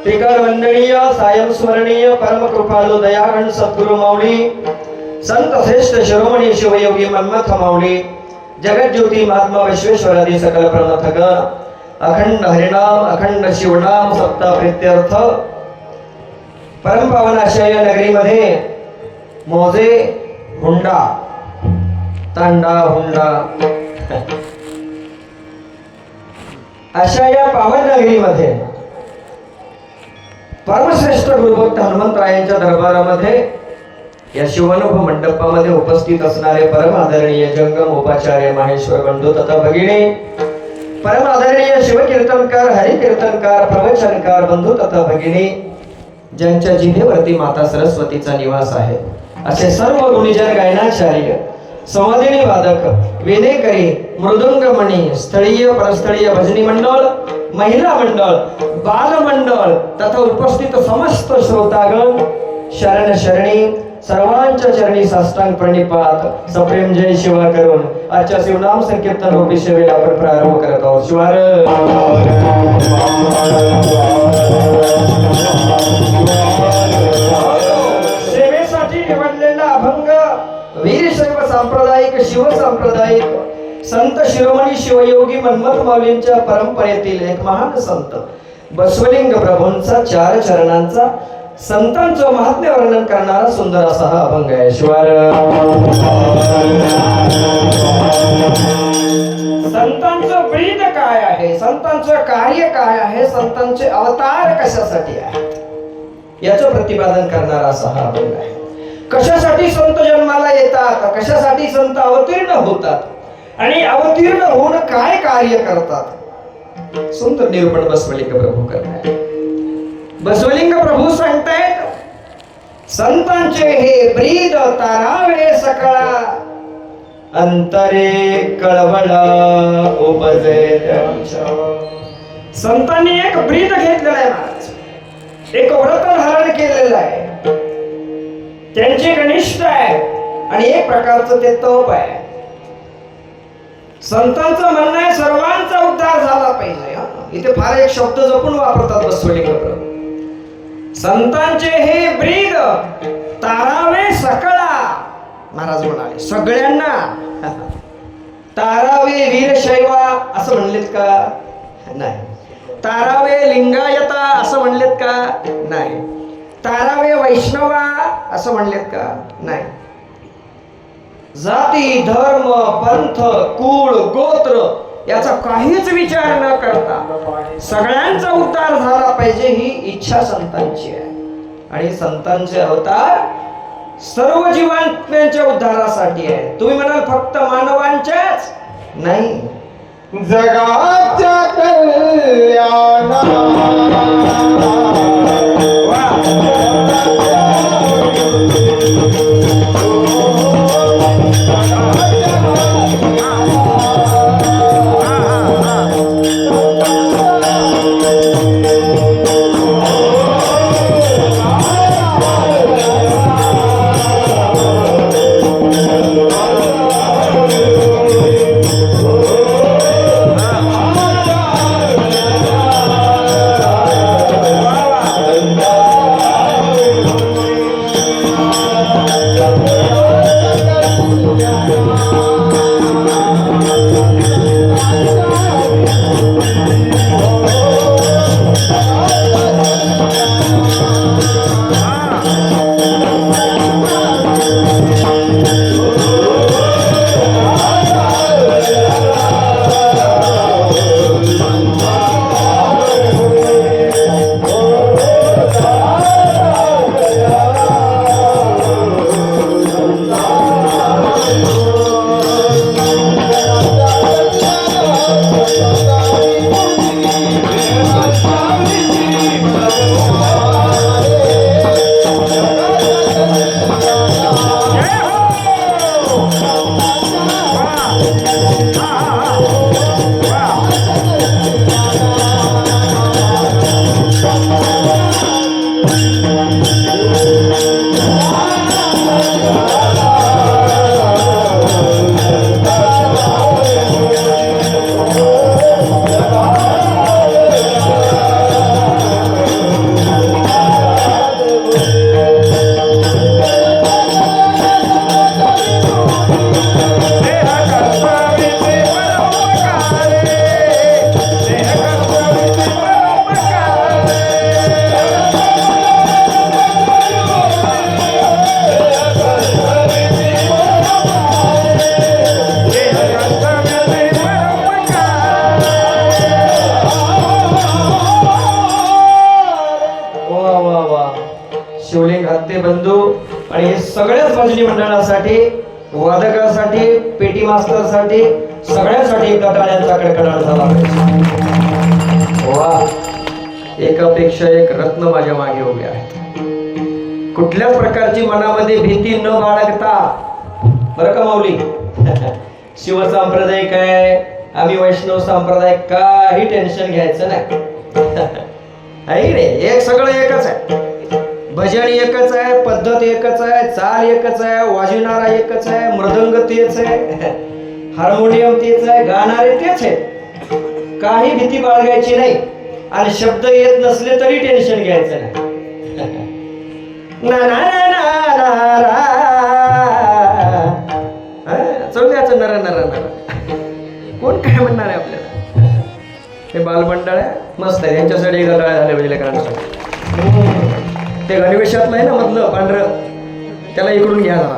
त्रिकाल वंदनीय सायं स्मरणीय परम कृपालु दयागण सद्गुरु माऊली संत श्रेष्ठ शिरोमणी शिवयोगी मन्मथ माऊली जगत ज्योती महात्मा विश्वेश्वरादी सकल प्रमथगण अखंड हरिनाम अखंड शिवनाम सप्ता प्रित्यर्थ परम पावन अशा या नगरीमध्ये मोजे हुंडा तांडा हुंडा अशा या पावन नगरीमध्ये परमश्रेष्ठ गुरुभक्त हनुमंतरायांच्या दरबारामध्ये या शिवानुभव मंडपामध्ये उपस्थित असणारे परम आदरणीय जंगम उपाचार्य माहेश्वर बंधू तथा भगिनी, परम आदरणीय शिवकीर्तनकार हरिकीर्तनकार प्रवचनकार बंधू तथा भगिनी, ज्यांच्या जिभेवरती माता सरस्वतीचा निवास आहे असे सर्व गुणीजन गायनाचार्य संवादिनी वादक विनेकरी मृदुंगमणी स्थळीय परस्थळीय भजनी मंडळ महिला मंडळ बाल मंडळ तथा उपस्थित समस्त श्रोतागण शरण शरणी सर्वांच्या चरणी साष्टांग प्रणिपात सप्रेम जय शिवा करून आजच्या शिवनाम संकीर्तन रूपी सेवेला आपण प्रारंभ करत आहोत. शिवार सेवेसाठी निवडलेला अभंग वीरशैव सांप्रदायिक शिव सांप्रदायिक संत शिरोमणी शिवयोगी मन्मथ माऊलींच्या परंपरेतील एक महान संत बसवलिंग प्रभूंचा 4 चरणांचा संतांचं महात्म्य वर्णन करणारा सुंदर असा हा अभंग आहे. शिवार संतांचं ब्रीद काय आहे, संतांचं कार्य काय आहे, संतांचे अवतार कशासाठी आहेत याचं प्रतिपादन करणारा असा हा अभंग आहे. कशासाठी संत जन्माला येतात, कशासाठी संत अवतीर्ण होतात आणि अवतीर्ण होऊन काय कार्य करतात सुंदर निरूपण बसवलिंग प्रभू करतात. बसवलिंग प्रभू सांगतायत संतांचे हे ब्रीद तारावे सकळा अंतरे कळवळा उपजे त्यांच्या. संतांनी एक ब्रीद घेतलेला आहे महाराज, एक व्रत धारण केलेलं आहे, त्यांचे घनिष्ठ आहे आणि एक प्रकारचं ते तप आहे. संतांचं म्हणणं आहे सर्वांचा उद्धार झाला पाहिजे. इथे फार एक शब्द जपून वापरतात बसवलिंग प्रभू. संतांचे हे ब्रीद तारावे सकळा महाराज म्हणाले सगळ्यांना. तारावे वीरशैवा असं म्हणलेत का? नाही. तारावे लिंगायता असं म्हणलेत का? नाही. तारावे वैष्णवा असं म्हणलेत का? नाही. जाती धर्म पंथ कुळ गोत्र याचा काहीच विचार न करता सगळ्यांचा उद्धार झाला पाहिजे ही इच्छा संतांची आहे. आणि संतांचे अवतार सर्व जीवांच्या उद्धारासाठी आहे. तुम्ही म्हणाल फक्त मानवांच्याच नाही, जगाच्या बंधू आणि हे सगळ्याच भजनी मंडळासाठी, वादकासाठी, पेटी मास्तरसाठी, सगळ्यासाठी एकदा टाळ्यांचा कडकडाट झाला पाहिजे. वा, एकापेक्षा एक रत्न माझ्या मागे उभे आहेत. कुठल्याच प्रकारची मनामध्ये भीती न बाळगता, बरं का माऊली, शिवसंप्रदाय काय, आम्ही वैष्णव संप्रदाय, काही टेन्शन घ्यायचं नाही. एक सगळं एकच आहे, भजन एकच आहे, पद्धत एकच आहे, चाल एकच आहे, वाजविणारा एकच आहे, मृदंग तेच आहे, हार्मोनियम तेच आहे, गाणारे तेच आहे. काही भीती बाळगायची नाही आणि शब्द येत नसले तरी टेन्शन घ्यायचं नाही. ना ना ना ना ना चौद्याचं नर नर नर, कोण काय म्हणणार आहे आपल्याला. हे बालमंडळ आहे, मस्त आहे, यांच्यासाठी एक टाळ्या झाल्या पाहिजे लेकरांसाठी. ते गणवेशातलं आहे ना मधलं पांढरं, त्याला इकडून घ्या जरा.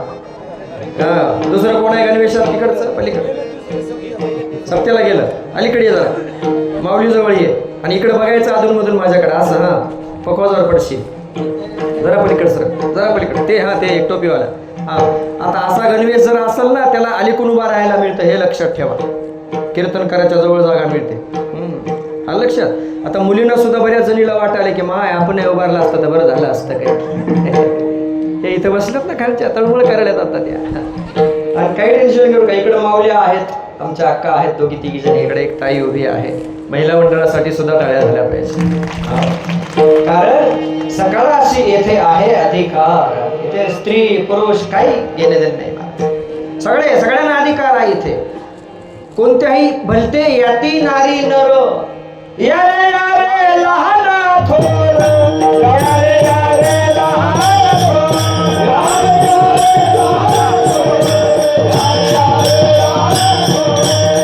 हा, दुसरं कोण आहे गणवेशात तिकडचं, पलीकडं सत्याला गेलं, अलीकडे ये जरा, माऊली जवळ ये आणि इकडे बघायचं अधूनमधून माझ्याकडे असं. हा, पकवाजावर पडशील, जरा पलीकडे सर, जरा पलीकडे, ते हा ते एक टोपीवाला. हा, आता असा गणवेश जर असेल ना, त्याला अलीकडून उभा राहायला मिळतं, हे लक्षात ठेवा. कीर्तनकाराच्या जवळ जागा मिळते, हा लक्षात. आता मुलींना सुद्धा बऱ्याच जणीला वाटायला की माय आपण उभारला असतं तर बरं झालं असतं काय. हे इथं बसल्यात ना खालच्या, तळमळ करायला जातात त्या. आणि काही टेन्शन घेऊ का, इकडे माऊल्या आहेत, आमच्या अक्का आहेत दोघी तिघी जण, इकडे एक ताई उभी आहे. महिला मंडळासाठी सुद्धा टाळ्या झाल्या पाहिजे, कारण सकाळाशी येथे आहे अधिकार. इथे स्त्री पुरुष काही घेणे देणे नाही, सगळ्यांना अधिकार आहे इथे. कोणत्याही भलते याती नारी नर, यारे यारे लहान थोर, यारे यारे लहान थोर,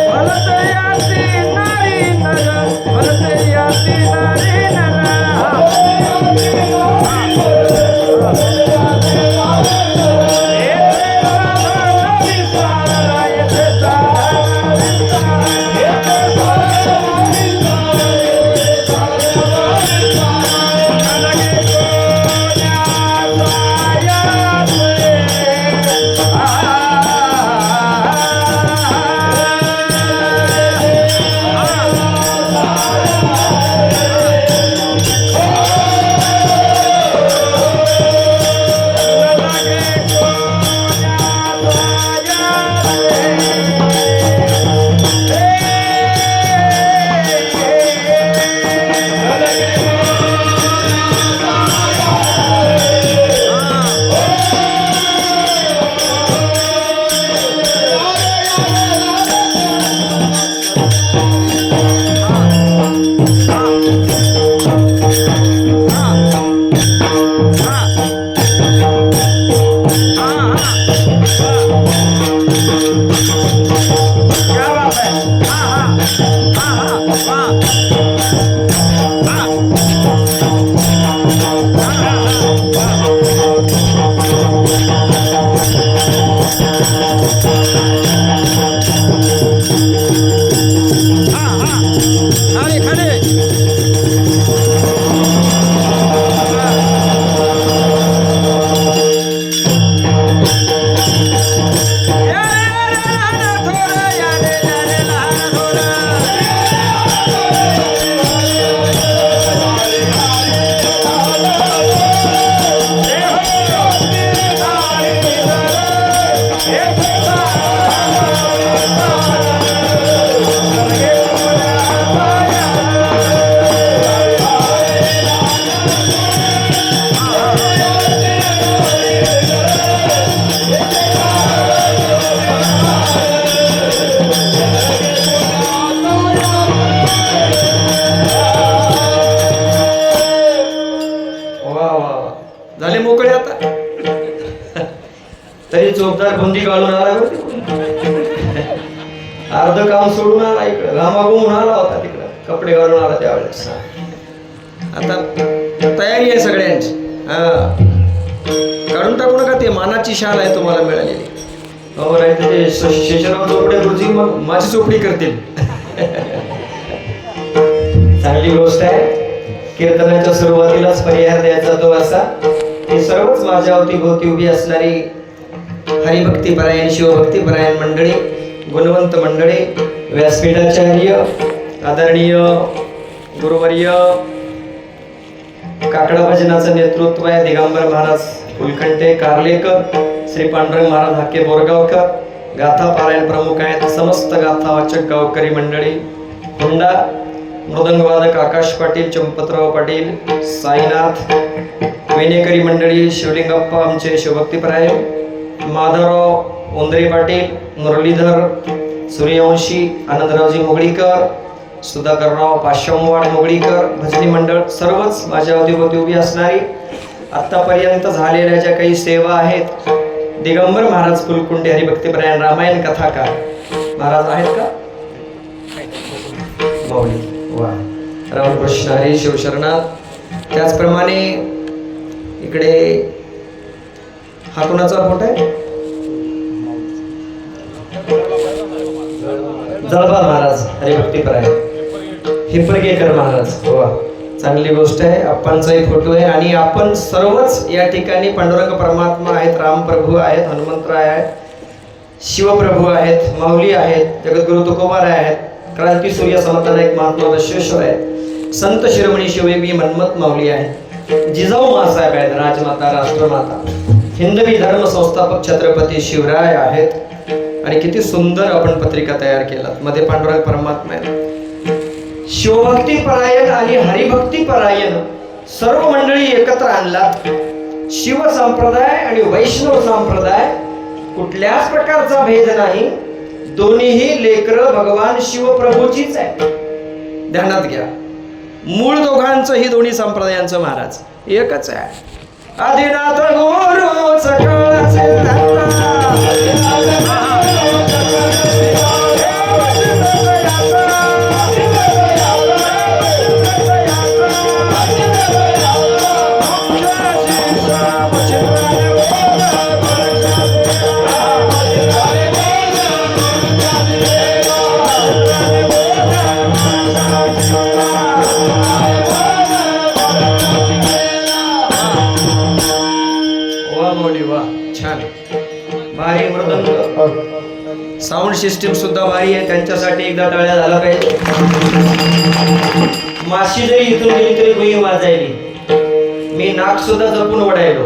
भलते याती नारी नर, भलते याती नारी नर. तरी चोपदार बुंदी काढून आला, अर्ध काम सोडून आला, इकडे घामाघूम आला होता, तिकडं कपडे घालून आला त्यावेळेस. आता तयारी आहे सगळ्यांची. काढून टाकू नका, ते मानाची शाल आहे तुम्हाला मिळालेली. हो नाही तर ते शेषराव चोपडे गुरुजी मग माझी चोपडी करतील. चांगली गोष्ट आहे. कीर्तनाच्या सुरुवातीलाच पर्याय द्यायचा तो असा, हे सर्वच माझ्या अवतीभोवती उभी असणारी हरिभक्तीपरायण शिवभक्तीपरायण मंडळी, गुणवंत मंडळी, व्यासपीठाचार्य, आदरणीय गुरुवर्य, काकडा भजनाचं नेतृत्व आहे दिगंबर महाराज फुलकंठे कार्लेकर, श्री पांडुरंग महाराज हाके बोरगावकर, गाथा पारायण प्रमुख आहेत, समस्त गाथा वाचक गावकरी मंडळी, हुंडा मृदंगवादक आकाश पाटील, चंपतराव पाटील, साईनाथ, वेणेकरी मंडळी, शिवलिंगप्पा आमचे शिवभक्तीपरायण, माधवराव उंदरे पाटील, मुरलीधर सूर्यवंशी, आनंदरावजी मुगळीकर, सुधाकरराव पाश्वमवाड मुगळीकर, भजनी मंडळ, सर्वच माझ्या अवतीभोवती उभी असणारी आतापर्यंत झालेल्या ज्या काही सेवा आहेत, दिगंबर महाराज फुलकुंडे हरिभक्तीपरायण रामायण कथाकार महाराज आहेत का? माऊली वा, रामकृष्ण हरी शिवशरणात. त्याचप्रमाणे इकडे हा कोणाचा फोटो आहे? जळबा महाराज हरिभक्तीपरायण, हिप्परगेकर महाराज वा, चांगली गोष्ट आहे. आपणचाही फोटो आहे आणि आपण सर्वच या ठिकाणी पांडुरंग परमात्मा आहेत, रामप्रभू आहेत, हनुमंतराय आहेत, शिवप्रभू आहेत, माऊली आहेत, जगद्गुरु तुकोबाराय आहेत, क्रांती सूर्य समर्थनायक महात्मा बसवेश्वर आहेत, संत शिरोमणी शिवयोगी मनमत माऊली आहेत, जिजाऊ मासाहेब आहेत, राजमाता राष्ट्रमाता, हिंदवी धर्म संस्थापक छत्रपती शिवराय आहेत. आणि किती सुंदर आपण पत्रिका तयार केलात. मध्ये पांडुरंग परमात्मा आहे. शिवभक्ती परायण आणि हरिभक्ती परायण सर्व मंडळी एकत्र आणलात. शिव संप्रदाय आणि वैष्णव संप्रदाय कुठल्याच प्रकारचा भेद नाही. दोन्हीही लेकर भगवान शिवप्रभूचीच आहे. ध्यानात घ्या, मूळ दोघांचं ही दोन्ही संप्रदायांचं महाराज एकच आहे. आदिनाथ गुरु सकळाचे साऊंड सिस्टीम सुद्धा भारी आहे. त्यांच्यासाठी एकदा टाळ्या झाला पाहिजे. माशी जरी इथून गेली तरी भुई वाजायली. मी नाक सुद्धा जपून ओढायलो.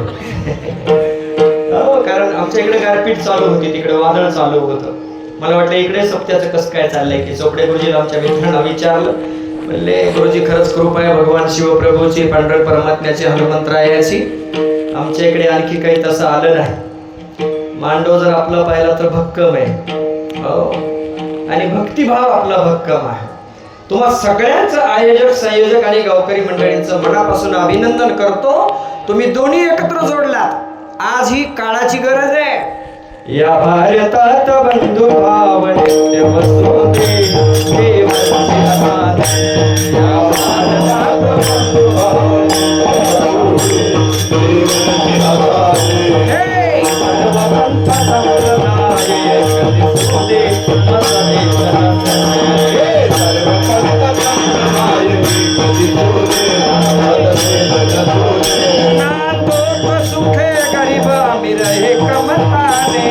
कारण आमच्या इकडे गारपीट चालू होती, तिकडे वादळ चालू होतं. मला वाटलं इकडे सप्त्याचं कसं काय चाललंय की चोपडे गुरुजीला आमच्या मित्रांना विचारलं. म्हणले गुरुजी खरंच कृपा आहे भगवान शिवप्रभूची, पांडुरंग परमात्म्याची, हनुमंतरायाची. आमच्या इकडे आणखी काही तसं आलं नाही. मांडव जर आपला पाहिला तर भक्कम आहे आणि भक्तिभाव आपला भक्कम आहे. तुम्हा सगळ्यांचं आयोजक, संयोजक आणि गावकरी मंडळींचं मनापासून अभिनंदन करतो. तुम्ही दोन्ही एकत्र जोडलात. आज ही काळाची गरज आहे. या भारतात बंधू भाव नित्य वसुदे या भारतात बंधू भाव सुखे गरीब अमीर एक मताने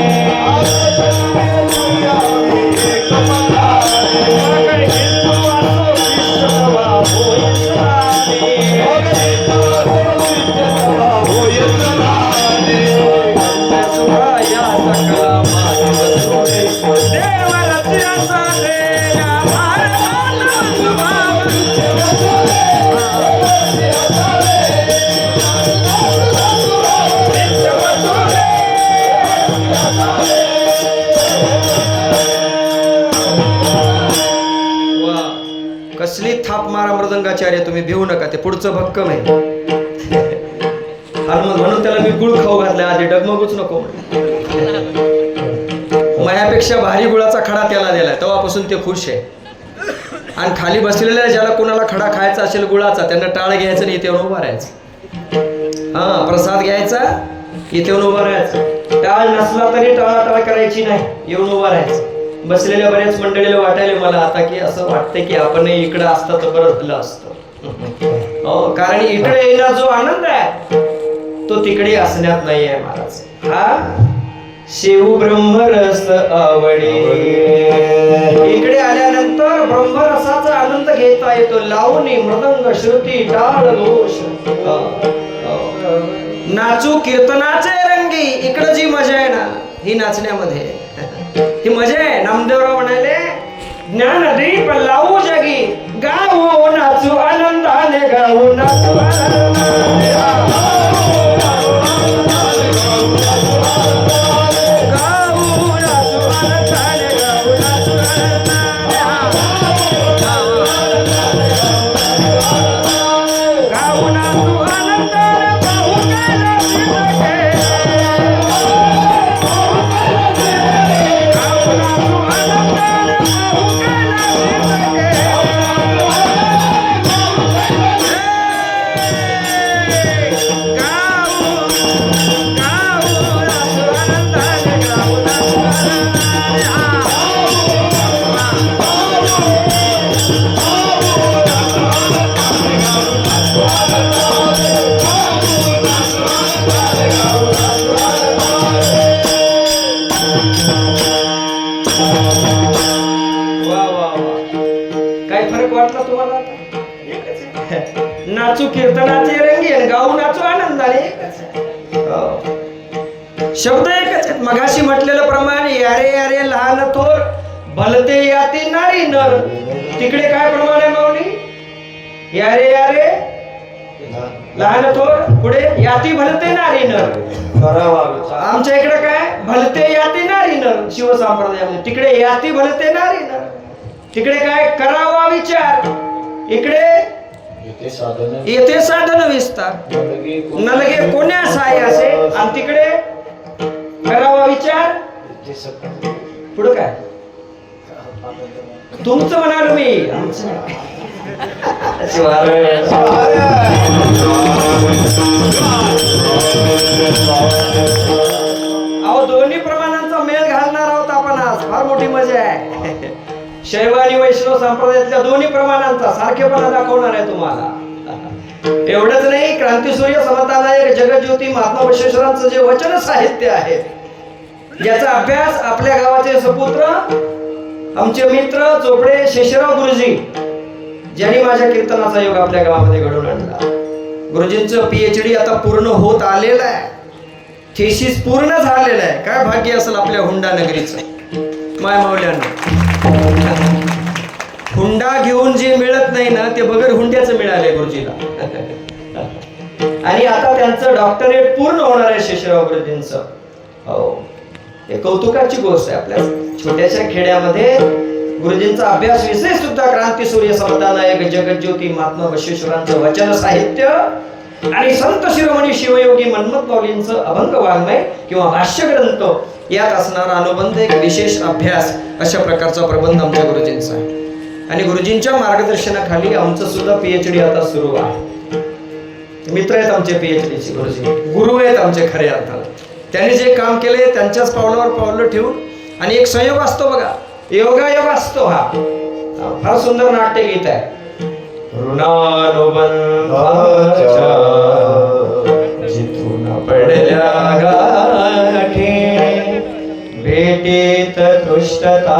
कसली थाप मारा मृदंगाचार्य, तुम्ही भिवू नका, ते पुढचं भक्कम आहे. म्हणून त्याला मी गुळ खाऊ घातला, आधी डगमगूच नको. मायापेक्षा भारी गुळाचा खडा त्याला दिलाय, तेव्हापासून ते खुश आहे. आणि खाली बसलेल्या ज्याला कोणाला खडा खायचा असेल गुळाचा, त्यांना टाळ घ्यायचं नाही, इथे येऊन उभा राहायचं. हा, प्रसाद घ्यायचा, इथे येऊन उभा राहायचं. टाळ नसला तरी टाळाटाळ करायची नाही, येऊन उभा राहायचं. बसलेल्या बऱ्याच मंडळीला वाटायला मला आता की असं वाटतं की आपण इकडं असतं तर बरं झालं असतं. कारण इकडे येण्याचा जो आनंद आहे तो तिकडे असण्यात नाहीये महाराज. हा शिव ब्रह्मरस आवडे. इकडे आल्यानंतर ब्रह्मरसाचा आनंद घेता येतो. लावणी मृदंग श्रुती टाळ घोष नाचू कीर्तनाचे रंगी. इकडं जी मजा आहे ना ही नाचण्यामध्ये, ही मजा आहे. नामदेवराव म्हणाले ज्ञानदीप लावू जगी गाऊ नाचू आनंदाने गाऊ नाचू आनंदाने नाचू कीर्तनाचे रंगी आणि गाऊ नाचू आनंदाने. शब्द एकच आहेत. मगाशी म्हटलेलं प्रमाणे यारे यारे लहान थोर भलते याती नारी नर. तिकडे काय प्रमाण आहे माऊली? यारे यारे लहान थोर, पुढे याती भलते नारी नर. आमच्या इकडे काय भलते याती नारी नर शिवसंप्रदायामध्ये. तिकडे याती भलते नारी नर. तिकडे काय करावा विचार, इकडे येथे साधन विस्तार. नलगे कोण्या साय असे आणि तिकडे करावा विचार. पुढे काय तुमचं म्हणाल मी. अहो दोन्ही प्रमाणांचा मेळ घालणार आहोत आपण आज. फार मोठी मजा आहे. शैव आणि वैष्णव संप्रदायातल्या दोन्ही प्रमाणांचा सारखेपणा दाखवणार आहे तुम्हाला. एवढंच नाही, क्रांतीसूर्य समतानायक जगज्योती महात्मा बसवेश्वरांचं जे वचन साहित्य आहे याचा अभ्यास आपल्या गावाचे सपुत्र आमचे मित्र चोपडे शेषराव गुरुजी ज्यांनी माझ्या कीर्तनाचा योग आपल्या गावामध्ये घडवून आणला. गुरुजींचं PhD आता पूर्ण होत आलेलं आहे. थेसिस पूर्ण झालेलं आहे. काय भाग्य असेल आपल्या हुंडा नगरीचं. माय माऊल्यांना हुंडा घेऊन जे मिळत नाही ना ते बगर हुंड्याचं मिळालंय गुरुजीला. आणि आता त्यांचं डॉक्टरेट पूर्ण होणार आहे शेषराव गुरुजींचं. हो, हे कौतुकाची गोष्ट आहे. आपल्या छोट्याशा खेड्यामध्ये गुरुजींचा अभ्यास विषय सुद्धा क्रांतीसूर्य समतानायक जगज्योती महात्मा बसवेश्वरांचं वचन साहित्य आणि संत शिरोमणी शिवयोगी मनमथ माऊलींचं अभंग वाङ्मय किंवा भाष्य ग्रंथ यात असणारा अनुबंध एक विशेष अभ्यास अशा प्रकारचा प्रबंध आमच्या गुरुजींचा आहे. आणि गुरुजींच्या मार्गदर्शनाखाली आमचं सुद्धा PhD आता सुरू आहे. मित्र आहेत आमचे PhDचे गुरुजी, गुरु आहेत आमचे खऱ्या अर्थानं. त्यांनी जे काम केले त्यांच्याच पावलावर पावलं ठेवून. आणि एक संयोग असतो बघा, योगायोग असतो. हा फार सुंदर नाट्य गीत आहे. जिथून पडल्या गाठी भेटीत दृष्टता.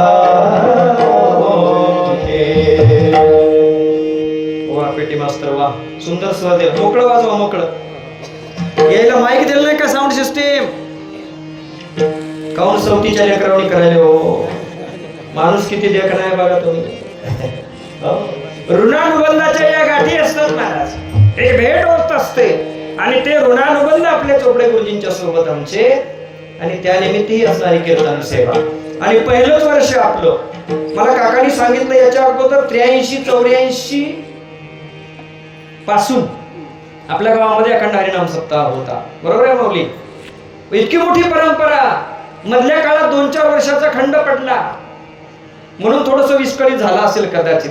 वा पेटी मास्तर वा, सुंदर स्वर दिला. मोकळं वाजवा, मोकळं. यायला माईक दिलं नाही का? साऊंड सिस्टीम काऊन सवतीच्या लेकरावणी करायला हो. माणूस किती देखणा आहे बघा तुम्ही. ऋणानुबंधाच्या या गाठी असतात महाराज. एक भेट होत असते आणि ते ऋणानुबंध आपल्या चोपडे गुरुजींच्या सोबत आमचे. आणि त्यानिमित्त ही असणारी कीर्तन सेवा. आणि पहिलंच वर्ष आपलं, मला काकांनी सांगितलं याच्या अगोदर 83-84 पासून आपल्या गावामध्ये अखंड हरिनाम सप्ताह होता. बरोबर आहे माऊली? इतकी मोठी परंपरा. मधल्या काळात 2-4 वर्षाचा खंड पडला म्हणून थोडस विस्कळीत झाला असेल कदाचित.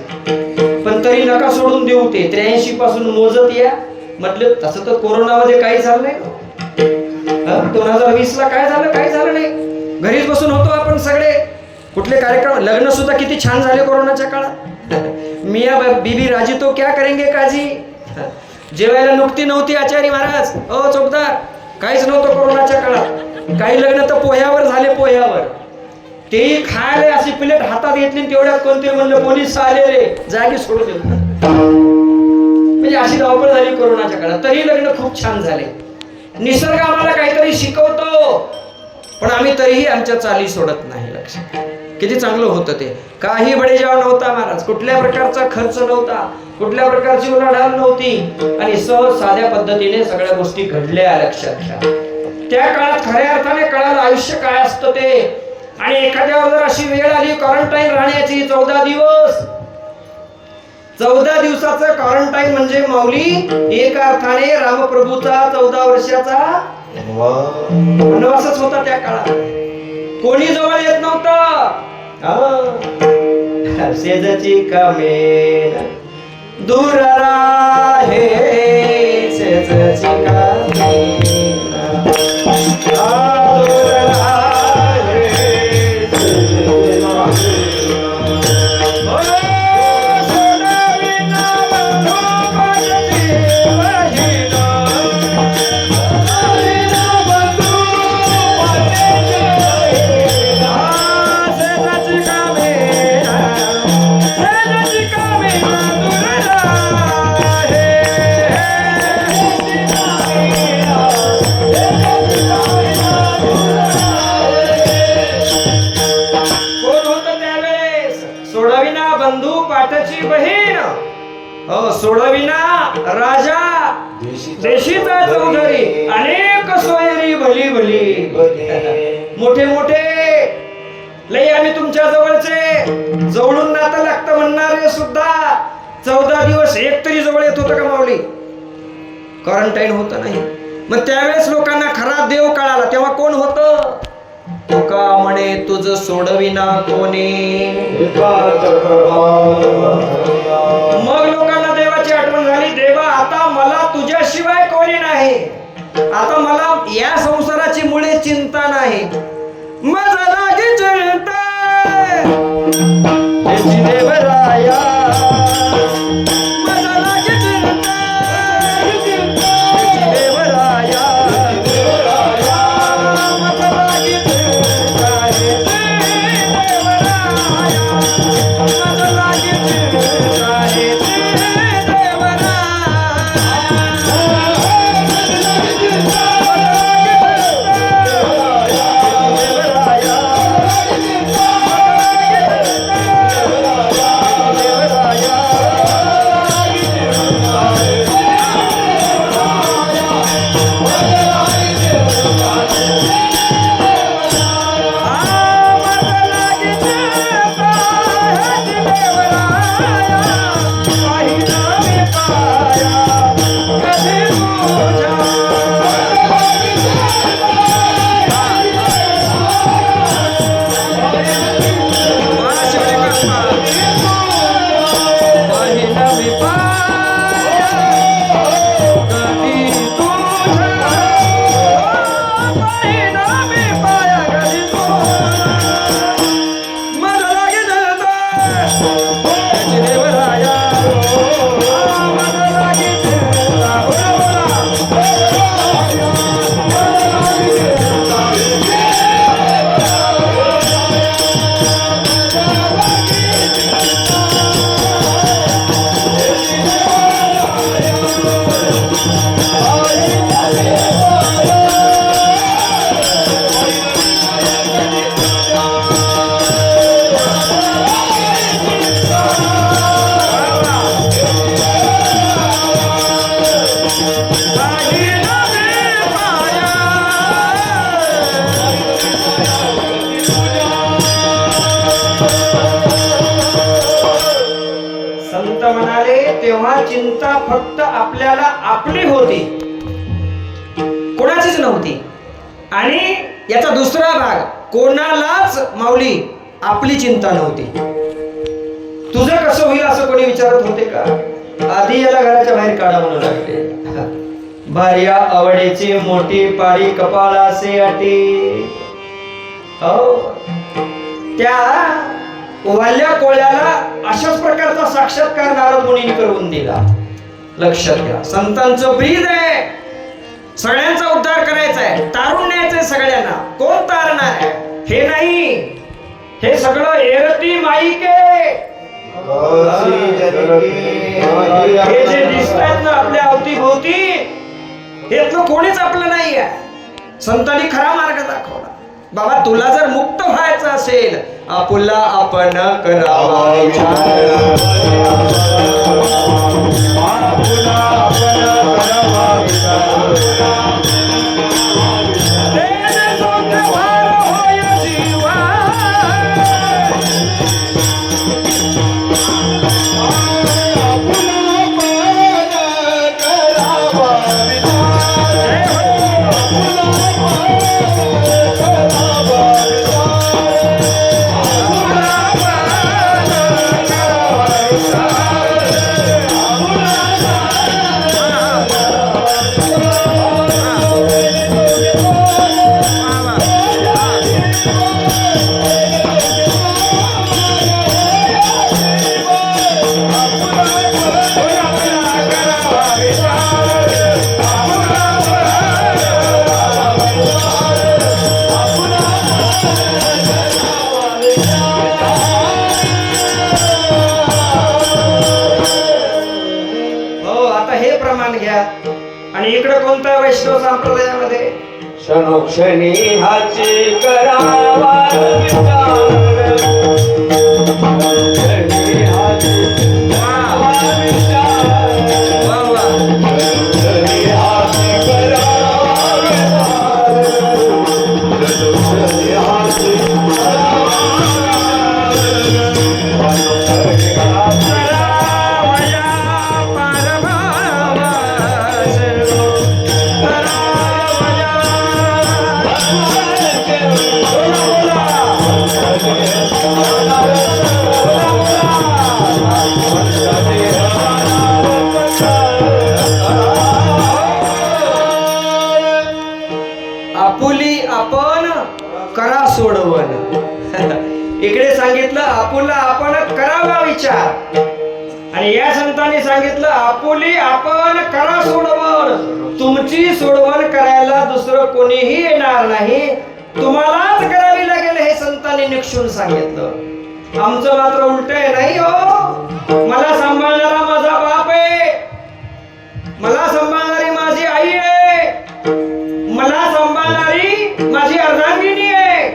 पण तरी नका सोडून देऊ ते. 83 पासून मोजत या म्हटलं. तसं तर कोरोनामध्ये काही झालं नाही. 2020 ला काय झालं? काही झालं नाही. घरीच बसून होतो आपण सगळे. कुठले कार्यक्रम, लग्न सुद्धा किती छान झाले कोरोनाच्या काळात. मिया बीबी राजी तो क्या करेंगे काजी. जेवायला नुकती नव्हती आचार्य महाराज, चोपदार, काहीच नव्हतं कोरोनाच्या काळात. काही लग्न तर पोह्यावर झाले, पोह्यावर. तेही खायला अशी प्लेट हातात घेतली, तेवढ्यात कोणते म्हणलं पोलीस आले रे, जागी सोडून दिलं. म्हणजे अशी धावपळ झाली कोरोनाच्या काळात. तरी लग्न खूप छान झाले. निसर्ग आम्हाला काहीतरी शिकवतो, पण आम्ही तरीही आमच्या चाली सोडत नाही. लक्षात किती चांगलं होतं ते. काही बडेजाव नव्हता महाराज, कुठल्या प्रकारचा खर्च नव्हता, कुठल्या प्रकारची उलाढाल नव्हती, आणि सहज साध्या पद्धतीने सगळ्या गोष्टी घडल्या. लक्षात घ्या, त्या काळात खऱ्या अर्थाने कळालं आयुष्य काय असतं ते. आणि एखाद्यावर जर अशी वेळ आली क्वारंटाईन राहण्याची, 14 दिवस, 14 दिवसाचं क्वारंटाईन म्हणजे माऊली एक अर्थाने रामप्रभूचा 14 वर्षाचा वनवासच होता. त्या काळात कोणी जवळ येत नव्हतं. सेजची कामे दूर राहे, सेजची कामे सोडविना राजा देशीचा चौधरी, अनेक सोयरी भली भली. मोठे मोठे लई आम्ही तुमच्या जवळचे, जवळून नातं लागतं म्हणणारे सुद्धा 14 दिवस एक तरी जवळ येत होतं का माऊली? क्वारंटाईन होत नाही. मग त्यावेळेस लोकांना खरा देव कळाला. तेव्हा कोण होतं? तुका म्हणे तुझ सोडविना कोणी. मग लोकांना देवाची आठवण झाली. देवा, आता मला तुझ्याशिवाय कोणी नाही. आता मला या संसाराची मुळे चिंता नाही. माझा लागी चिंता देवराया, माझा लागी चिंता देवराया, माझा लागी चिंता देवराया, माझा लागी चिंता तेव्हा चिंता फक्त आपल्याला आपली होती, कोणाचीच नव्हती. आणि याचा दुसरा भाग, कोणालाच माऊली आपली चिंता नव्हती. तुझं कसं होईल असं कोणी विचारत होते का? आधी याला घराच्या बाहेर काढा म्हणू लागले. भार्या आवडीची मोठी पाडी कपाळासे अटी. हो, त्या वाल्या कोळ्याला अशाच प्रकारचा साक्षात्कार नारद मुनींनी करून दिला. लक्षात घ्या, संतांचं ब्रीद आहे, सगळ्यांचा उद्धार करायचा आहे, तारून न्यायचंय सगळ्यांना. कोण तारणार आहे हे नाही, हे सगळं एरती माईके. हे जे दिसतात ना आपल्या अवतीभोवती, यातलं कोणीच आपलं नाही आहे. संतांनी खरा मार्ग दाखवला. बाबा तुला जर मुक्त व्हायचं असेल, आपुला आपण करावा विचार. आणि इकडे कोणता वैष्णव संप्रदायामध्ये क्षणोक्षणी हाची करावा विचार. क्षणी हाची करावा विचार. क्षणी हाची करावा विचार. क्षणी हाची आपुली आपण करा सोडवण. इकडे सांगितलं आपुला आपण करावा विचार, आणि या संतांनी सांगितलं आपुली आपण करा सोडवण. तुमची सोडवण करायला दुसरं कोणीही येणार नाही, तुम्हालाच करावी लागेल हे संतांनी निक्षून सांगितलं. आमचं मात्र उलट आहे. नाही हो, मला सांभाळणारा माझा बाप आहे, मला सांभाळणारी माझी आई आहे, मला सांभाळणारी माझी अर्धांगिनी आहे.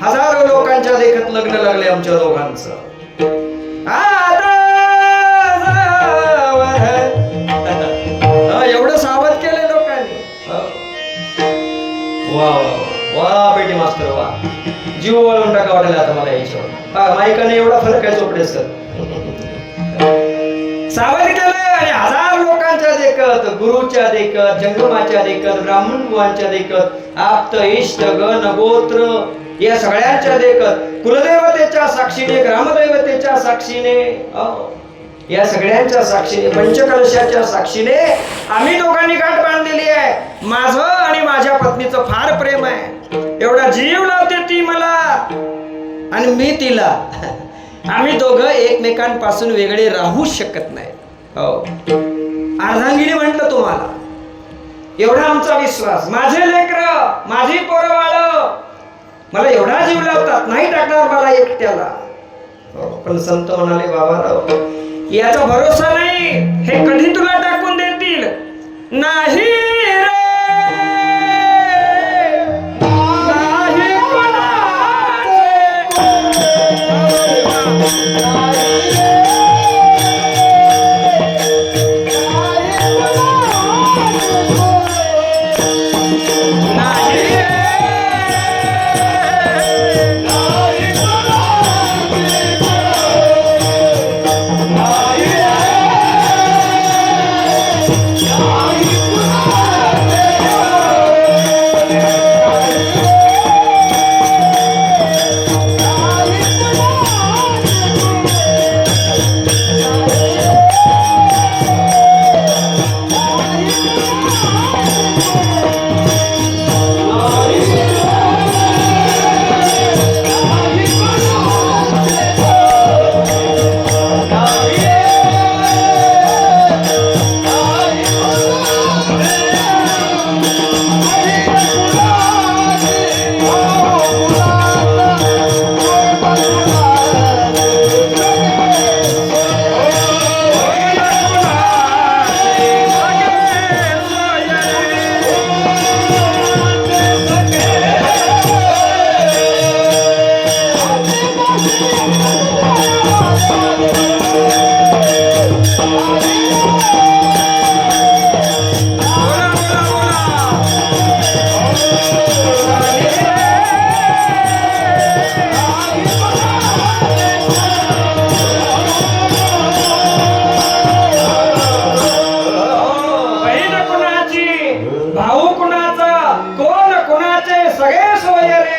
हजारो लोकांच्या देखत लग्न लागले आमच्या दोघांचं. एवढं सावध केलं लोकांनी. वा वा पेटी मास्तर वा, जीव वळून टाका वाटायला आता मला याच्यावर. माईकाने एवढा फरक आहे चोपडेस तर सावध केलं. आणि हजार लोकांच्या देखत, गुरुच्या देखत, जंगमाच्या देखत, ब्राह्मण बुवांच्या देखत, आप्त इष्ट गण गोत्र या सगळ्यांच्या देखत, कुलदेवतेच्या साक्षीने, ग्रामदैवतेच्या साक्षीने, या सगळ्यांच्या साक्षीने, पंचकलशाच्या साक्षीने आम्ही दोघांनी गाठ बांधलेली आहे. माझं आणि माझ्या पत्नीचं फार प्रेम आहे. एवढा जीव लावते ती मला आणि मी तिला. आम्ही दोघं एकमेकांपासून वेगळे राहू शकत नाही. हो, अर्धांगिनी म्हटलं तुम्हाला. एवढा आमचा विश्वास. माझे लेकर, माझी पोरं बाळ मला एवढा जीव लावतात, नाही टाकणार मला एकट्याला. पण संत म्हणाले बाबाराव याचा भरोसा नाही, हे कधी तुला टाकून देतील. नाही रे, नाही कोणाचे.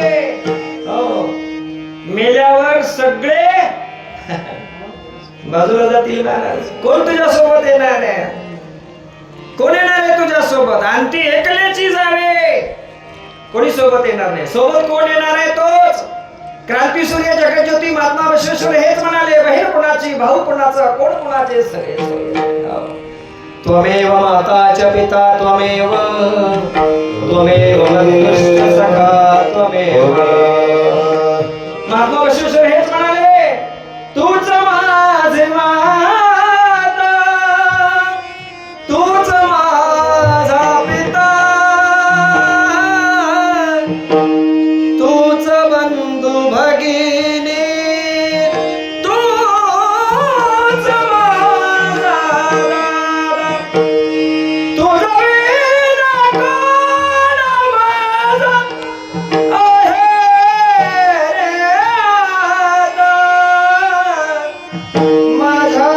हो, मेल्यावर सगळे बाजूला जातील महाराज. कोण तुझ्या सोबत येणार आहे? कोण येणार आहे तुझ्या सोबत? आणि ती एकल्याची जावे, कोणी सोबत येणार नाही. सोबत कोण येणार आहे? तोच क्रांती सूर्य जगज्योती महात्मा बसवेश्वर हेच म्हणाले, बहीण कुणाची, भाऊ कुणाचा, कोण कुणाचे, सगळे त्वमेव माता च पिता त्वमेव, त्वमेव बंधुश्च सखा त्वमेव. महात्मा बसवेश्वर हेच म्हणाले, तूच माझे माता, तूच माझा पिता, तूच बंधू भगिनी, तूच माझा दादा, तुझा विना कोण माझा आहे रे आता. माझ्या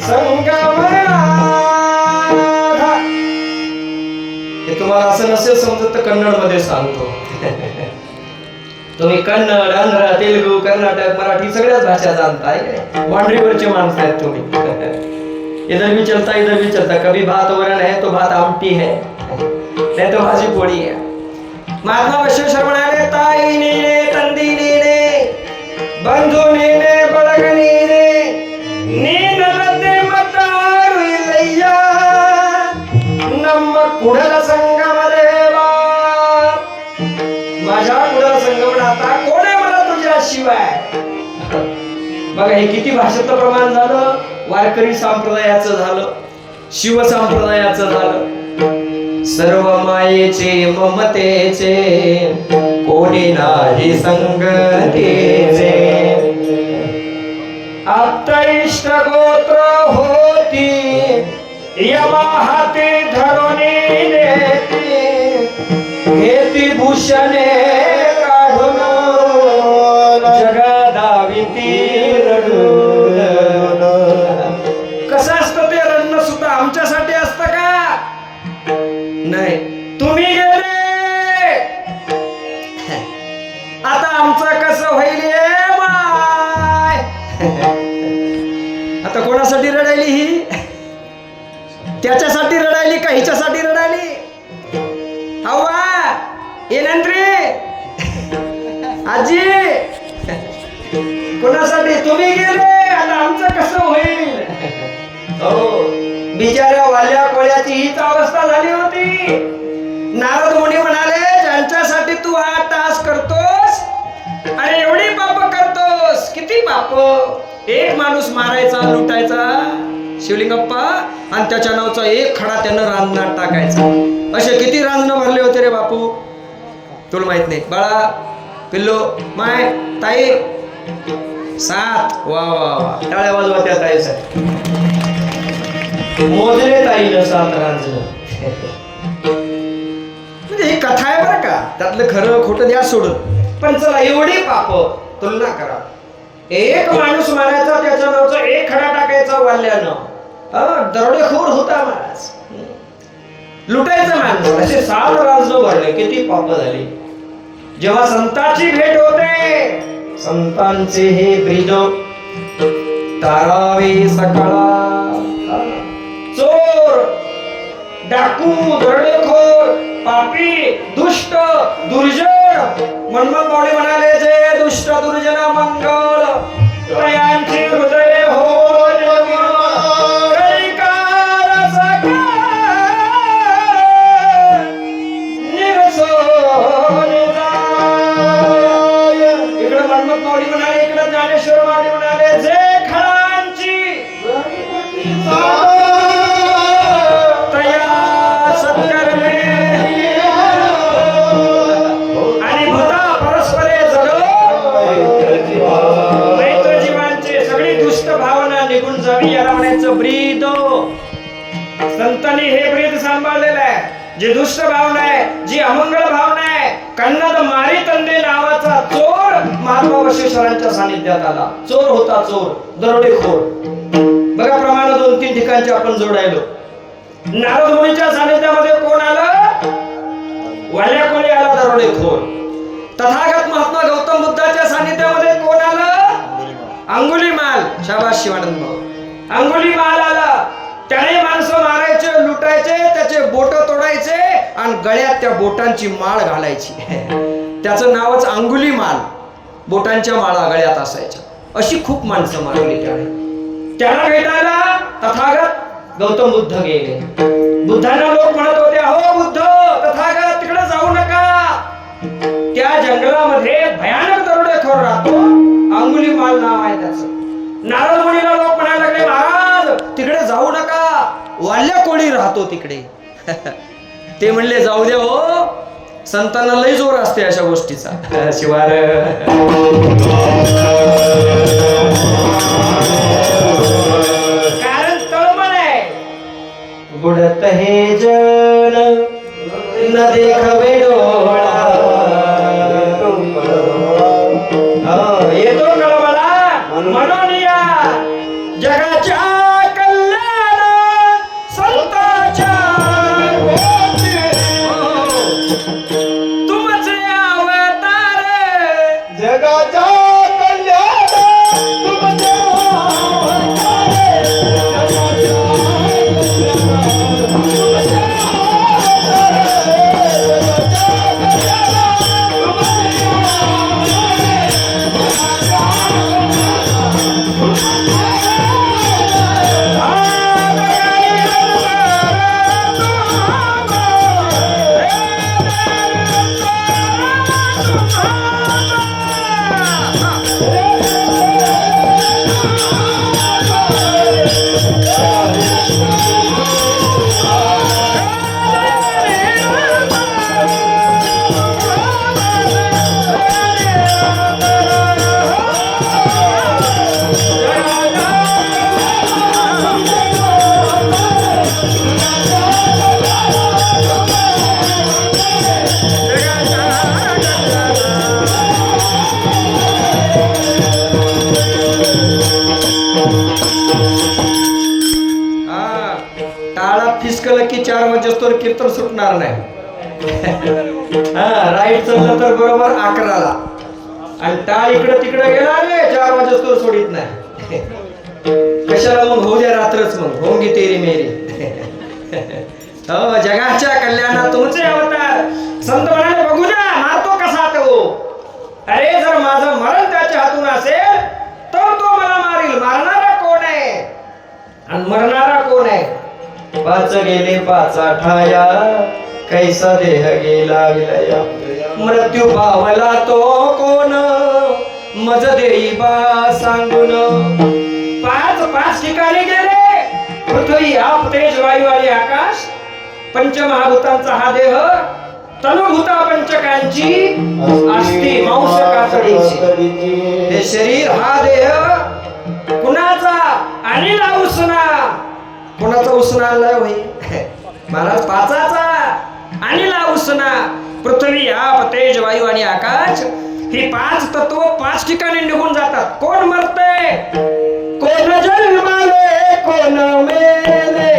संगमनाथा. हे तुम्हाला असं नसेल समजत तर कन्नड मध्ये सांगतो. तुम्ही कन्नड, आंध्र, तेलुगू, कर्नाटक, मराठी सगळ्याच भाषा जानताय. वांडरीवरचे माणसं आहेत तुम्ही. इधर भी चलता, कभी भात वरण है तो भात आमटी है, नहीं तो भाजी पोळी है. महात्मा बसवेश्वर म्हणाले, ताई नीने, तंदी नीने, बंधू नीने, बळग नीने, नीनलते मतारू इलय्या, नम्म कुडल संगम देवा. माझ्या कुडल संगमनाथा कोण आहे मला तुझ्याशिवाय? बघा हे किती भाषेचं प्रमाण झालं. वारकरी संप्रदायाचं झालं, शिव संप्रदायाचं झालं. सर्व मायेचे ममतेचे कोणी नाही संगतीचे. आप्त इष्ट गोत्र होती यमा हाती धरुनी नेती, घेती भूषणे काढून जगदाविती रडून. कसं असतं ते रडणं सुद्धा आमच्यासाठी असतं का? नाही. तुम्ही गेले आता आमचं कसं होईल माय? आता कोणासाठी रडायली ही? त्याच्यासाठी रडायली का हिच्यासाठी रडायली? हवा येनंत्री आजी कोणासाठी? तुम्ही गेले आता आमचं कसं होईल? हो, बिचाऱ्या वाल्या कोळ्याची हीच अवस्था झाली होती. नारद मुनी म्हणाले, ज्यांच्यासाठी तू हा टास्क करतोस आणि एवढी पाप करतोस. किती पाप? एक माणूस मारायचा, लुटायचा शिवलिंगप्पा, आणि त्याच्या नावाचा एक खडा त्यानं रांजणात टाकायचा. असे किती रांजणं भरले होते रे बापू, तुला माहित नाही. बाळा, पिल्लो, माय, ताई, 7. वा वा वा, टाळ्या वाजवा त्या ताईसाठी. मोजले ताईनं 7 रांजणं. म्हणजे ही कथा आहे बरं का, त्यातलं खरं खोटं द्या सोडून. पण चला, एवढी पाप तुलना करा. एक माणूस मारायचा, त्याच्या नावाचा एक खडा टाकायचा वाल्यानं. दरोडेखोर होता महाराज, लुटायचं माणूस. असे 7 रांजणं भरले, किती पाप झाली. जेव्हा संतांची भेट होते, संतांचे हे ब्रिज तारावे सकळा. चोर, डाकू, दरोडेखोर, पापी, दुष्ट, दुर्जन, मनमन माऊली म्हणाले, जे दुष्ट दुर्जन मंगळ तयांची हृदय हो ज्ञानेश्वर माऊली म्हणाले, जे खळांची तया सत्कर्मे आणि भूता परस्परे जडो मैत्र जीवांची सगळी दुष्ट भावना निघून जावी. याला म्हणायचं ब्रीद. संतांनी हे ब्रीद सांभाळलेलं आहे. जी दुष्ट भावना आहे, जी अमंगळ भावना आहे. कन्नड मारी तंदे नावाचा चोर महात्मा बसवेश्वरांच्या सानिध्यात आला. चोर होता, चोर, दरोडेखोर. बघा प्रमाण 2-3 ठिकाणचे आपण जोडायलो. नारद मुनीच्या सानिध्यामध्ये कोण आलं? वाल्याकोळी आला दरोडेखोर. तथागत महात्मा गौतम बुद्धाच्या सानिध्यामध्ये कोण आलं? अंगुलीमाल. शाबास शिवानंद भाऊ. अंगुलीमाल आला. त्याने माणसं मारायचे, लुटायचे, त्याचे बोट तोडायचे आणि गळ्यात त्या बोटांची माळ घालायची. त्याचं नावच अंगुलीमाल. बोटांच्या माळा गळ्यात असायच्या. अशी खूप माणसं मारली त्याने. त्याला भेटायला तथागत गौतम बुद्ध गेले. बुद्धांना लोक म्हणत होते, अहो बुद्ध तथागत तिकडे जाऊ नका, त्या जंगलामध्ये भयानक दरोडेखोर राहतो, अंगुलीमाल नाव आहे त्याचं. नारद मुनीला लोक म्हणायला लागले, महाराज तिकडे जाऊ नका, वाल्याकोळी राहतो तिकडे. ते म्हणले जाऊ द्या हो, संतांना लय जोर असते अशा गोष्टीचा. शिवार कारण तळमळ आहे. बुडत हे जल न देखवे डोळा. येतो कळमळा म्हणून या जगाच्या कल्याण संताच्या तुमचे अवतार. जगाच्या कल्याण तुमचे फिसकलं की 4 वाजेस्तोवर कीर्तन सुटणार नाही. राईट चाललं तर बरोबर 11ला आणि टाळ इकडे तिकडे गेला रे 4 वाजेस्तोवर सोडित नाही. कशाला मग होऊ द्या रात्रच, मग होंगी तेरी मेरी. हो जगाच्या कल्याणात तुमचे अवतार. संत म्हणाले बघू द्या मारतो कसा तो. अरे जर माझं मरण त्याच्या हातून असेल तर तो मला मारील. मारणारा कोण आहे आणि मरणारा कोण आहे? 5 गेले 5 ठाया, कैसा देह गेला विलया. मृत्यू पावला तो कोण, मज देई बा सांगून. 5 ठिकाणी गेले. पृथ्वी आप तेज वायू आणि आकाश. पंचमहाभूतांचा हा देह, तनुभूता पंचकांची अस्ति मांस कातडीची. हे शरीर हा देह कुणाचा? अनिल उसना. कुणाचा उसना आणलाय होई महाराज? 5चा अनिल उसना. पृथ्वी आप तेज वायू आणि आकाश ही 5 तत्व 5 ठिकाणी निघून जातात. कोण मरते? कोण जन्माले, कोण मेले,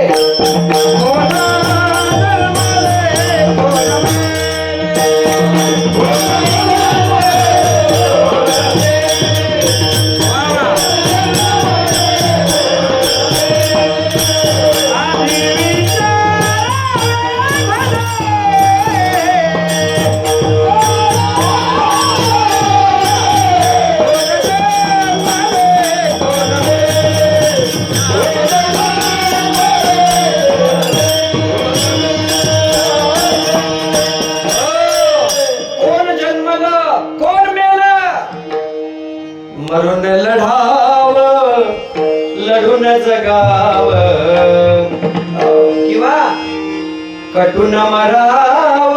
कोण जन्माले, कोण मेले. मरून लढाव, लढून जगाव, किंवा कटून मराव,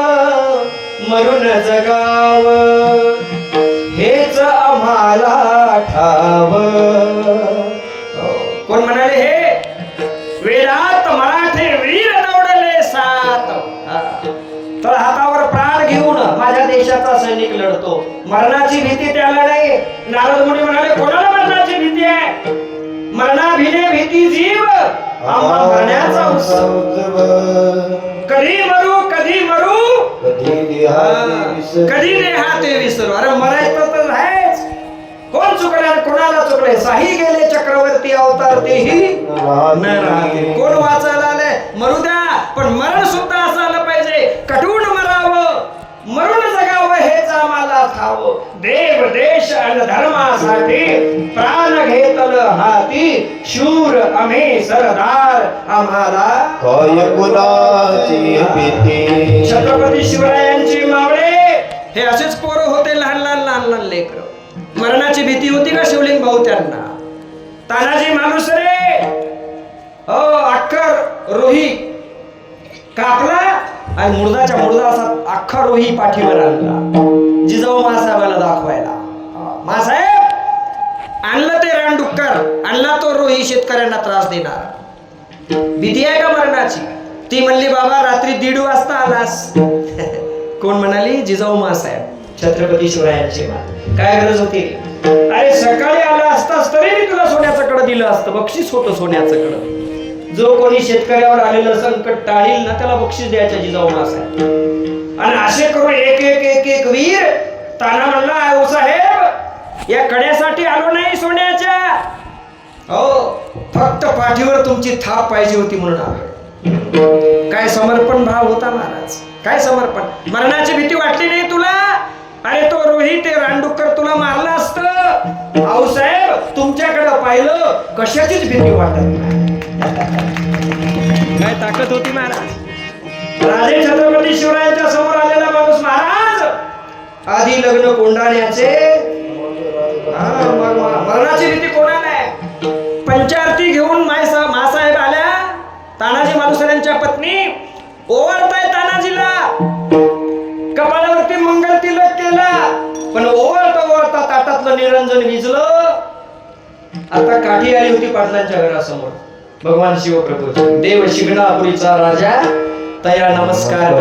मरून जगाव, हेच आम्हाला ठाव. कोण म्हणाले हे? वेळात मराठे वीर दौडले 7. तर हातावर प्राण घेऊन माझ्या देशाचा सैनिक लढतो. मरणाची भीती त्याला नाही. नारद मुनी म्हणाले कोणाला मरणाची भीती आहे? मरणा भिने भीती जीव, आम्हा मरण्याचा उत्सव. कधी मरू, कधी मरू, कधी नाही हा ते विसरू. अरे मरायचं तर आहेच. कोण चुकणार, कोणाला चुकले. साही गेले चक्रवर्ती अवतार तेही न राहते. कोण वाचायला आले मरू द्या, पण मरण सुद्धा असं आलं पाहिजे. कटून मरावं, मरून जगावं हेच आम्हाला ठावं. देव देश आणि धर्मासाठी प्राण घेतल हाती. शूर आम्ही सरदार आम्हाला काय गुणाची भीती. छत्रपती शिवरायांची मावळे हे असेच पोरं होते. लहान लहान लेकर. मरणाची भीती होती का शिवलिंग भाऊ त्यांना. तानाजी मालुसरे हो अख्खर रोही कापला आणि मुर्दाच्या मुर्दा असा अख्खा रोही पाठीवर आणला जिजाऊ मासाहेबाला दाखवायला. मासाहेब आणलं ते रानडुक्कर, आणला तो रोही शेतकऱ्यांना त्रास देणार. भीती आहे का मरणाची. ती म्हणली बाबा रात्री 1:30 वाजता आलास. कोण म्हणाली. जिजाऊ मासाहेब छत्रपती शिवरायांची मात. काय गरज होती. अरे सकाळी आला असतास तरी मी तुला सोन्याचं कड दिलं असतं. बक्षीस होतं सोन्याचं कड. जो कोणी शेतकऱ्यावर आलेलं संकट टाळील ना त्याला बक्षीस द्यायचं जिजाऊ मासाहेब. आणि असे करून एक एक एक एक वीर. ताना म्हणला आयो साहेब या कड्यासाठी आलो नाही सोन्याच्या. हो फक्त पाठीवर तुमची थाप पाहिजे होती म्हणून आलो. काय समर्पण भाव होता महाराज. काय समर्पण. मरणाची भीती वाटली नाही तुला. अरे तो रोहित रानडुक्कर तुला मारला असतं. आऊसाहेब तुमच्याकडे पाहिलं कशाचीच भीती वाटत नाही. काय ताकद होती महाराज. राजे छत्रपती शिवरायांच्या समोर आलेला माणूस महाराज. आधी लग्न कोंडाण्याचे. मरणाची भीती कोणाला आहे. पंचारती घेऊन मासाहेब आल्या. तानाजी मालुसऱ्यांच्या पत्नी ओवाळताय तानाजीला. कपाळावरती मंगल तिलक केला. पण ओवाळता ताटातलं निरंजन विजलं. आता काठी आली होती पाटलांच्या घरासमोर. भगवान शिवप्रभू देव शिंगणापुरीचा राजा तया नमस्कार.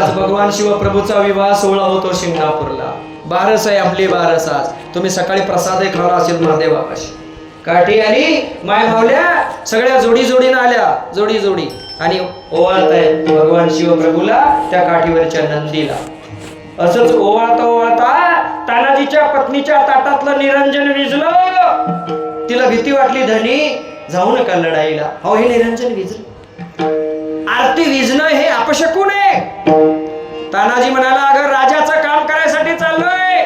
आज भगवान शिवप्रभूचा विवाह सोहळा होतो शिंगणापूरला. बारस आहे आपली बारस. आज तुम्ही सकाळी प्रसादही खाला असेल महादेवापाशी. काठी आली माय मावल्या सगळ्या जोडी जोडीनं आल्या. जोडी जोडी आणि ओवाळतायत भगवान शिवप्रभूला त्या काठीवरच्या नंदीला. असंच ओवाळता तानाजीच्या पत्नीच्या ताटातलं निरंजन विजलं. तिला भीती वाटली. धनी जाऊ नका लढाईला. हो हे निरंजन विजलं. आरती विजणं हे अपशकुन आहे. तानाजी म्हणाला अगं राजाचं काम करायसाठी चाललोय.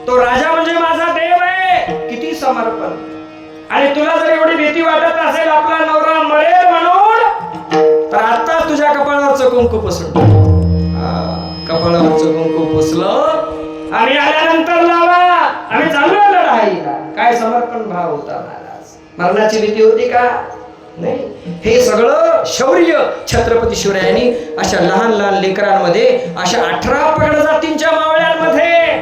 तो राजा म्हणजे माझा देव आहे. किती समर्पण. आणि तुला जर एवढी भीती वाटत असेल आपला नवरा मरेल म्हणून तर आता तुझ्या कपाळावरचं कुंकू पुसून. कपाळावरचं कुंकू पुसलं आणि आल्यानंतर लावा. आम्ही चाललो लढाईला. काय समर्पण भाव होता महाराज. मरणाची भीती होती का नाही. हे सगळं शौर्य छत्रपती शिवरायांनी अशा लहान लहान लेकरांमध्ये अशा 18 पगड जातींच्या मावळ्यांमध्ये.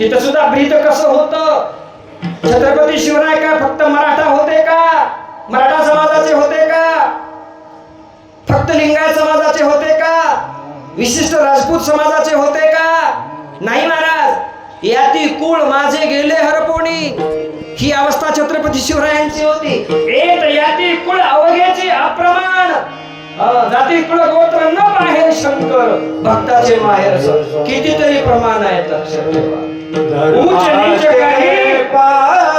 तिथं सुद्धा ब्रीद कसं होतं. छत्रपती शिवराय का फक्त मराठा होते का. मराठा समाजाचे होते का. फक्त लिंगायत समाजाचे होते का. विशिष्ट राजपूत समाजाचे होते का. नाही महाराज. याती कुळ माझे गेले हरपोणी. ही अवस्था छत्रपती शिवरायांची होती. एक याती कुळ अवघेचे अप्रमाण. जाती कुळ गोत्र न पाहे शंकर. भक्ताचे माहेर कितीतरी प्रमाण आहेत लक्षात ठेवा. उच्च नीच काही पालन.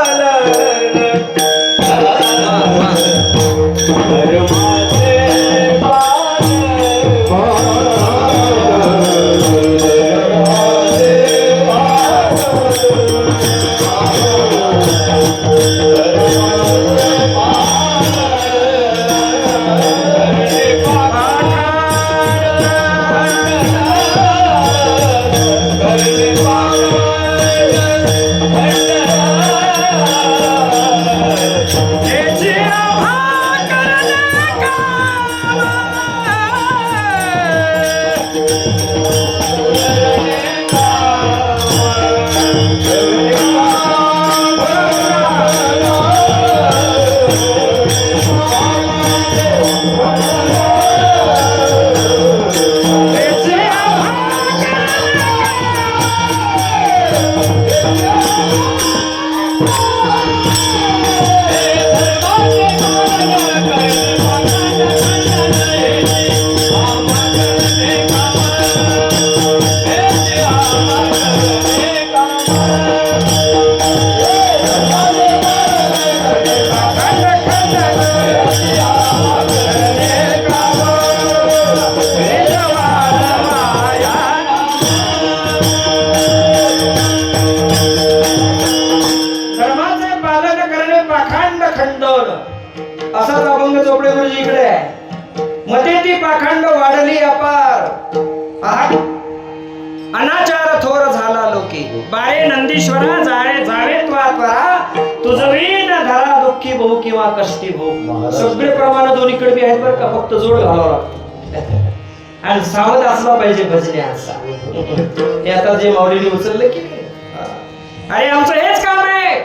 मते ती पाखंड वाढली अपार. आहा. अनाचार थोर झाला लोकी. बारे नंदीश्वरा जावे त्वरा तुझवीन धरा दुःखी भाऊ किंवा कष्टी भाऊ. सगळे प्रमाण दोन्हीकडे बी आहेत बरं का, फक्त जोड घालावं लागतं. आणि सावध असला पाहिजे भजने असा. हे आता जे माऊलीने उचललं की अरे आमचं हेच काम आहे,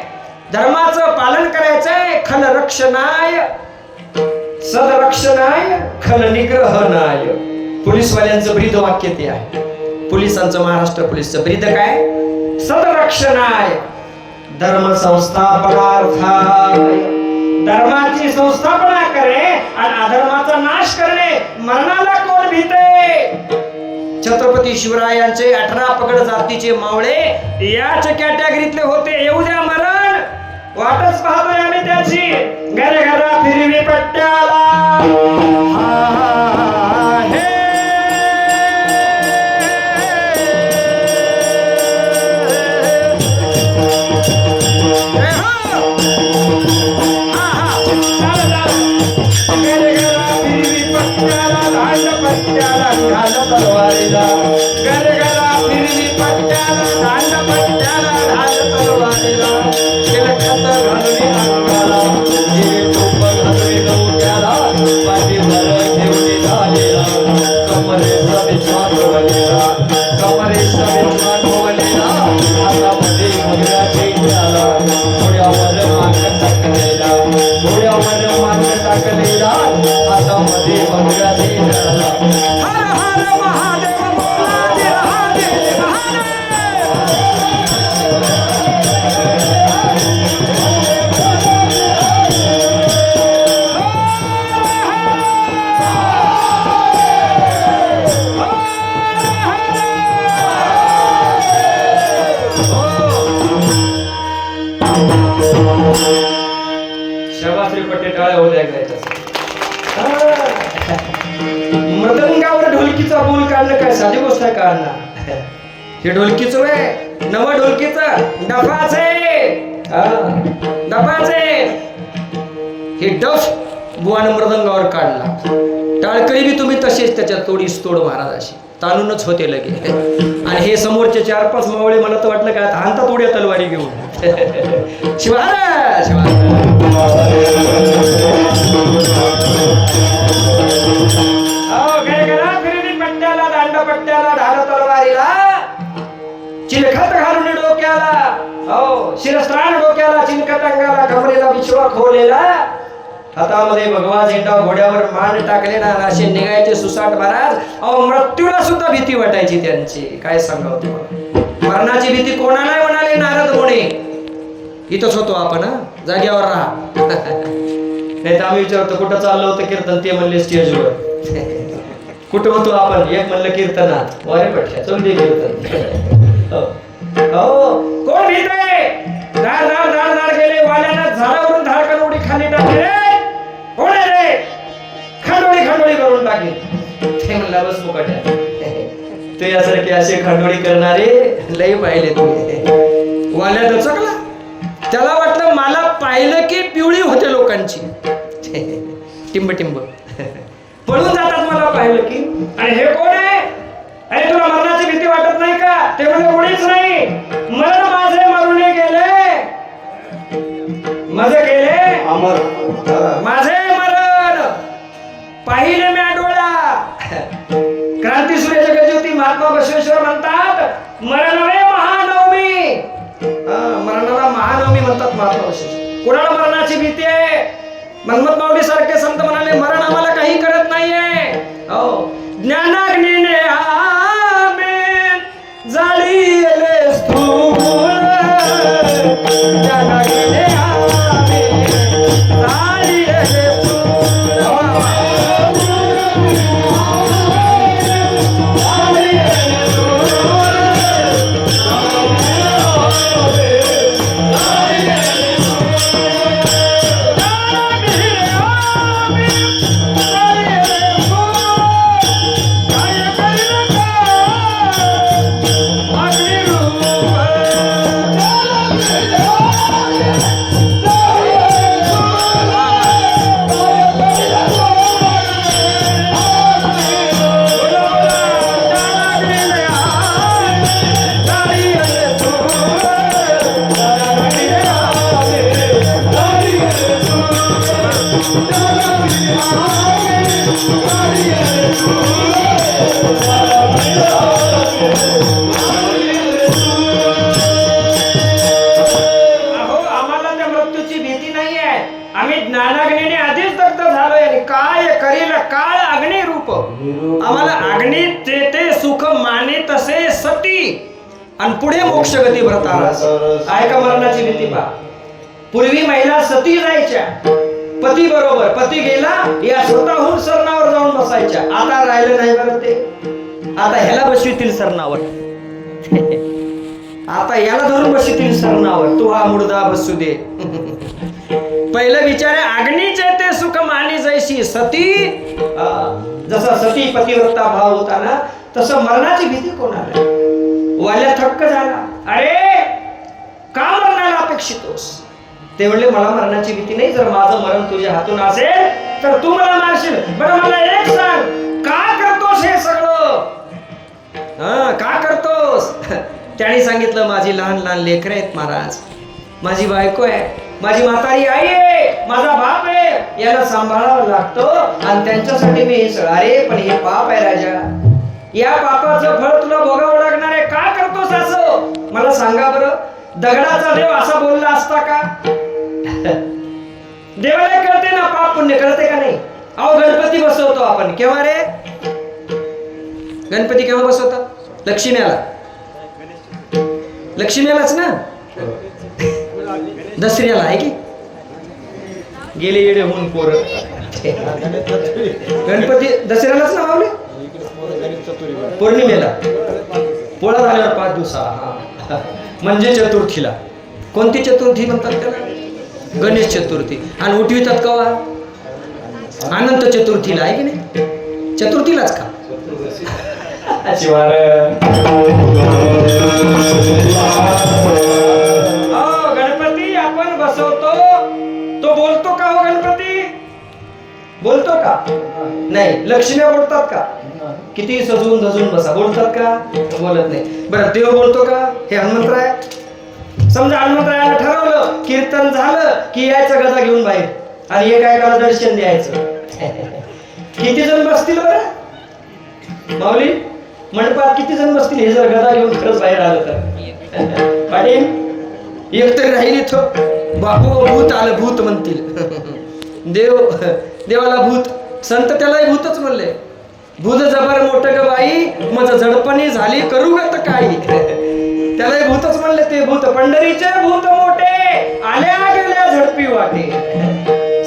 धर्माचं पालन करायचंय. खल रक्षणाय सदरक्षणाय खल निग्रहणाय. पोलीसवाल्यांचं ब्रीद वाक्य ते आहे. पोलिसांचं, महाराष्ट्र पोलीसचं ब्रीद काय? सदरक्षणाय धर्म संस्थापनार्थाय. धर्माची संस्थापना करे आणि अधर्माचा नाश करणे. मरणाला कोण भीते? छत्रपती शिवरायांचे 18 पगड जातीचे मावळे याच कॅटेगरीतले होते. येऊ द्या मरण, वाटच पाहतोय आम्ही त्याची. घर घरा फिरवी पट्ट्याला तलवारीला. घर घरा फिरली पट्ट्याला दांड पट्ट्याला ढाल तलवारीला. तिलखत घालून अंगाला हे टोप घालून डोक्याला. पाठीवर घेऊन झालेला कमरेचा बिछवा ठेवलेला. कमरेचा बिछवा ठेवलेला. हातामध्ये घोड्याचे घ्याला. घोड्यावर माग टाकलेला. घोड्यावर माग टाकलेला. हातामध्ये घोड्याचे घ्याला. मृदंगावर ढोलकीचा बोल काढणं काय साधी गोष्ट आहे का? हे ढोलकीच वे नव ढोलकीचं डफाचे डफाचे. हे डफ बुवानं मृदंगावर काढला. टाळकरी बी तुम्ही तसेच त्याच्या तोडीस तोड महाराज अशी ताणूनच होते लगे. आणि हे समोरचे 4-5 मावळे मला तर वाटलं का हाणता तोड्या तलवारी घेऊन. शिवारा पट्ट्याला दांड पट्ट्याला ढाल तलवारीला. चिलखत घालून डोक्याला. हो शिरस्त्राण डोक्याला. चिलखत अंगाला. कमरेला बिछवा खोलेला. हातामध्ये भगवा झेंडा. घोड्यावर मान टाकलेला. असे निघायचे सुसाट महाराज. अहो मृत्यूला सुद्धा भीती वाटायची त्यांची. काय सांगावं तुम्हाला. मरणाची भीती कोणाला म्हणाले नारद मुनी. इथंच होतो आपण, जाग्यावर राहा. नाही तर आम्ही विचारतो कुठं चाललं होतं कीर्तन, ते म्हणले स्टेजवर. कुठं होतो आपण, एक म्हणलं कीर्तनात. वारे पटल्या चल दे कीर्तन. हो कोण भीते? धाड धाड धाड धाड गेले. वाल्यानं झाडावरून धाडकन उडी खाली टाकले. कोण आहे रे? खांडोळी खांडोळी करून टाकली. ते म्हणला बस मुकाट्या. ते यासारखे असे खांडोळी करणारे लई पाहिले तुम्ही. वाल्या दचकला. त्याला वाटलं मला पाहिलं की पिवळी होते लोकांची. टिंब टिंब पळून जातात मला पाहिलं की. आणि हे कोण आहे? अरे तुला मरणाची भीती वाटत नाही का? ते म्हणजे कोणीच नाही. मरण माझे मरून गेले. माझे गेले अमर. माझे मरण पाहिले मी डोळा. क्रांती सूर्य जगज्योती महात्मा बसवेश्वर म्हणतात मरणवे महानवमी. मरणाला महानवमी म्हणतात महात्मा बसवेश्वर. कोणाला मरणाची भीती आहे? मनमत माऊली सारखे संत म्हणाले मरण आम्हाला काही करत नाहीये. हो ज्ञानाग्नीने आम्ही जाळीले स्थूल. ज्ञानाग्नीने आम्ही जाळीले स्थूल. अहो आम्हाला त्या मृत्यूची भीती नाही आहे. आम्ही ज्ञानाग्नीने आधीच दग्ध झालोय आणि काय करील काळ अग्नी रूप. आम्हाला अग्नी ते सुख माने तसे सती आणि पुढे मोक्ष गती व्रतारस. आहे का मरणाची भीती पा. पूर्वी महिला सती जायच्या पती बरोबर. पती गेला या स्वतःहून सरणावर जाऊन बसायच्या. आता राहिलं नाही बरं ते. आता ह्याला बसवितील सरणावर. आता याला धरून बसवितील सरणावर. तू हा मुर्दा बसू दे. पहिलं विचारे अग्नीचे ते सुख मानी जैशी सती. जसा सती पतिव्रता भाव होता ना तसं मरणाची भीती कोणाला. वाल्या थक्क झाला. अरे का मरणाला अपेक्षितोस. ते म्हणले मला मरणाची भीती नाही. जर माझं मरण तुझ्या हातून असेल तर तू मला मारशील. बरं मला एक सांग का करतोस हे सगळं. का करतोस. त्याने सांगितलं माझी लहान लहान लेकरं आहेत महाराज. माझी बायको आहे. माझी म्हातारी आई आहे. माझा बाप आहे. याला सांभाळावं लागतं आणि त्यांच्यासाठी मी हे सगळं. अरे पण हे पाप आहे राजा. या पापाचं फळ तुला भोगावं लागणार आहे. का करतोस असं मला सांगा बरं. दगडाचा देव असा बोलला असता का. देवाला कळते ना पाप पुण्य. कळते का नाही. अहो गणपती बसवतो आपण. केव्हा रे गणपती केव्हा बसवतात. लक्ष्मीला. लक्ष्मीलाच ना. दसऱ्याला आहे की गेले येडे होऊन पोर. गणपती दसऱ्यालाच ना मावले. पौर्णिमेला पोळा झाल्यावर 5 दिवसा म्हणजे चतुर्थीला. कोणती चतुर्थी म्हणतात त्याला. गणेश चतुर्थी. आणि उठवितात कवा. अनंत चतुर्थीला आहे की नाही. चतुर्थीलाच का. गणपती आपण बसवतो तो बोलतो का हो. गणपती बोलतो का नाही. लक्ष्म्या बोलतात का. किती सजून धजून बसा. बोलतात का बोलत नाही. बरं देव बोलतो का. हे हनुमंतराय. समजा हनुमंतरायाला ठरवलं कीर्तन झालं की यायचं गदा घेऊन बाहेर आणि एकाएकाला दर्शन द्यायचं. किती जण बसतील बरं माऊली. मंडपात किती जण बसतील. हे जर गदा घेऊन खरंच बाहेर आलं तर. पाटील एकतरी राहील इथं. बापू भूत आलं. भूत म्हणतील. देवाला भूत. संत त्यालाही भूतच म्हणले. भूत जबर मोठं ग बाई मज झडपणी झाली करू गत काही. त्यालाही भूतच म्हणले. ते भूत पंढरीचे भूत मोठे आल्या गेल्या झडपी वाटे.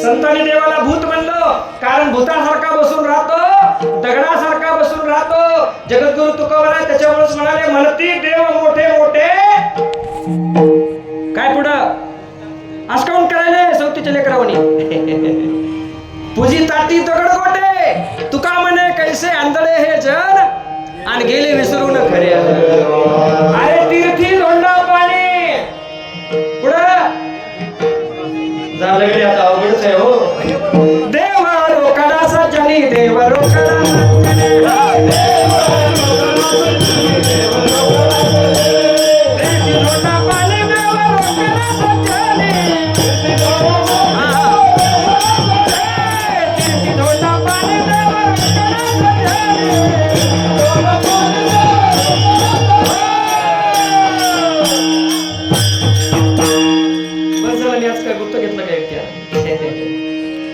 संतांनी देवाला भूत म्हणलं कारण भूतासारखा बसून राहतो. दगडासारखा बसून राहतो. जगद्गुरु तुकोबाराय त्याच्यामुळेच म्हणाले म्हणती देव मोठे मोठे. काय पुढं आसकावून करायले सवतीच्या लेकरावणी. पूजी ताटी दगड गोटे तुका म्हणे कैसे आंधळे हे जन आणि गेले विसरून खरे. अरे तीर्थी धोंडा पाणी पुढं झालं गे. आता अवघडच आहे हो. देव रोकडा सज्जनी देव रोकडा.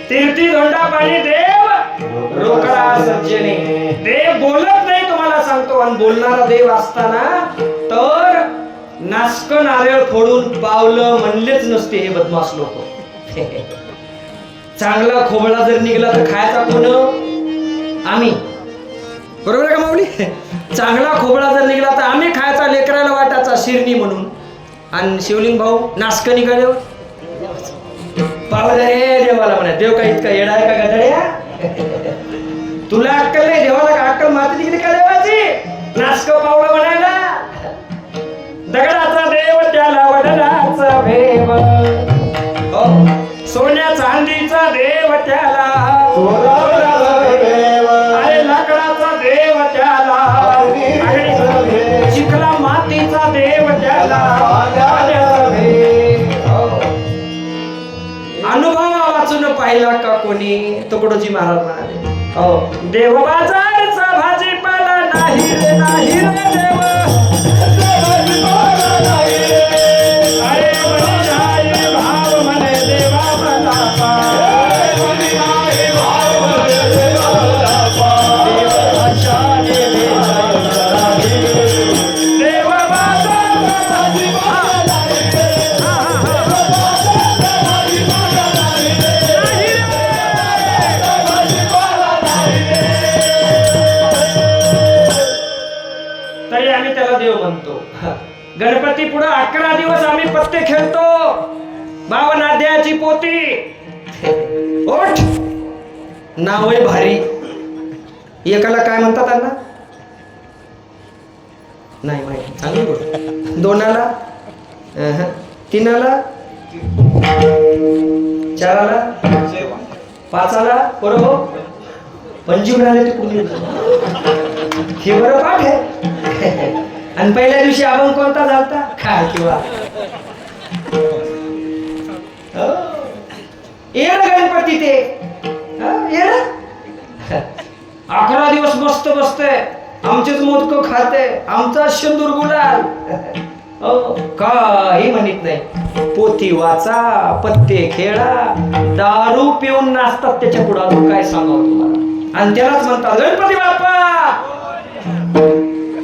तीर्थी धोंडा पाणी देव रोकडा सज्जने. देव बोलत नाही तुम्हाला सांगतो. आणि बोलणारा देव असताना तर नासक नारळ फोडून पावलं म्हणलेच नसते हे बदमाश लोक. चांगला खोबळा जर निघला तर खायचा कोण. आम्ही. बरोबर आहे का माऊली. चांगला खोबळा जर निघला तर आम्ही खायचा. लेकराला वाटाचा शिरणी म्हणून. आणि शिवलिंग भाऊ नासक निघाल्यावर पावलं रे देवाला म्हणा. देव का इतका येडा आहे का गधड्या. तुला अक्कल नाही. देवाला का अक्कल माती तिकडे का देवाची. नासक पावलं म्हणायला. दगडाचा देव त्याला वडलाचा भेव. सोन्या चांदीचा देव त्याला. अरे लाकडाचा देव त्याला. चिखला मातीचा देव त्याला. अनुभव वाचून पाहिला का कोणी. तुकडोजी महाराज म्हणाले हो देव बाजारचा भाजीपाला नाही रे नाही रे देव अरे म्हणे आहे भाव म्हणे देवा प्रतापा देव बाजारचा तरी आम्ही त्याला देव म्हणतो. गणपती पुढे 11 दिवस आम्ही पत्ते खेळतो. 52 अध्यायाची पोती. ओठ नाव आहे भारी. एकाला काय म्हणतात त्यांना नाही माहिती. चांगली गोष्ट. 2ला 3ला 4ला 5ला बरोबर. पंजी म्हणाले ते पूर्ण हे बरं पाठ आहे. आणि पहिल्या दिवशी अभंग कोणता झालता काय किंवा येड गणपती ते येड 11 दिवस मस्त बसते. आमचेच मोदक खाते. आमचा शेंदूर गुलाल काही म्हणत नाही. पोथी वाचा पत्ते खेळा दारू पिऊन नाचतात. त्याच्या पुढे अजून काय सांगावं तुम्हाला. आणि त्यालाच म्हणतात गणपती बाप्पा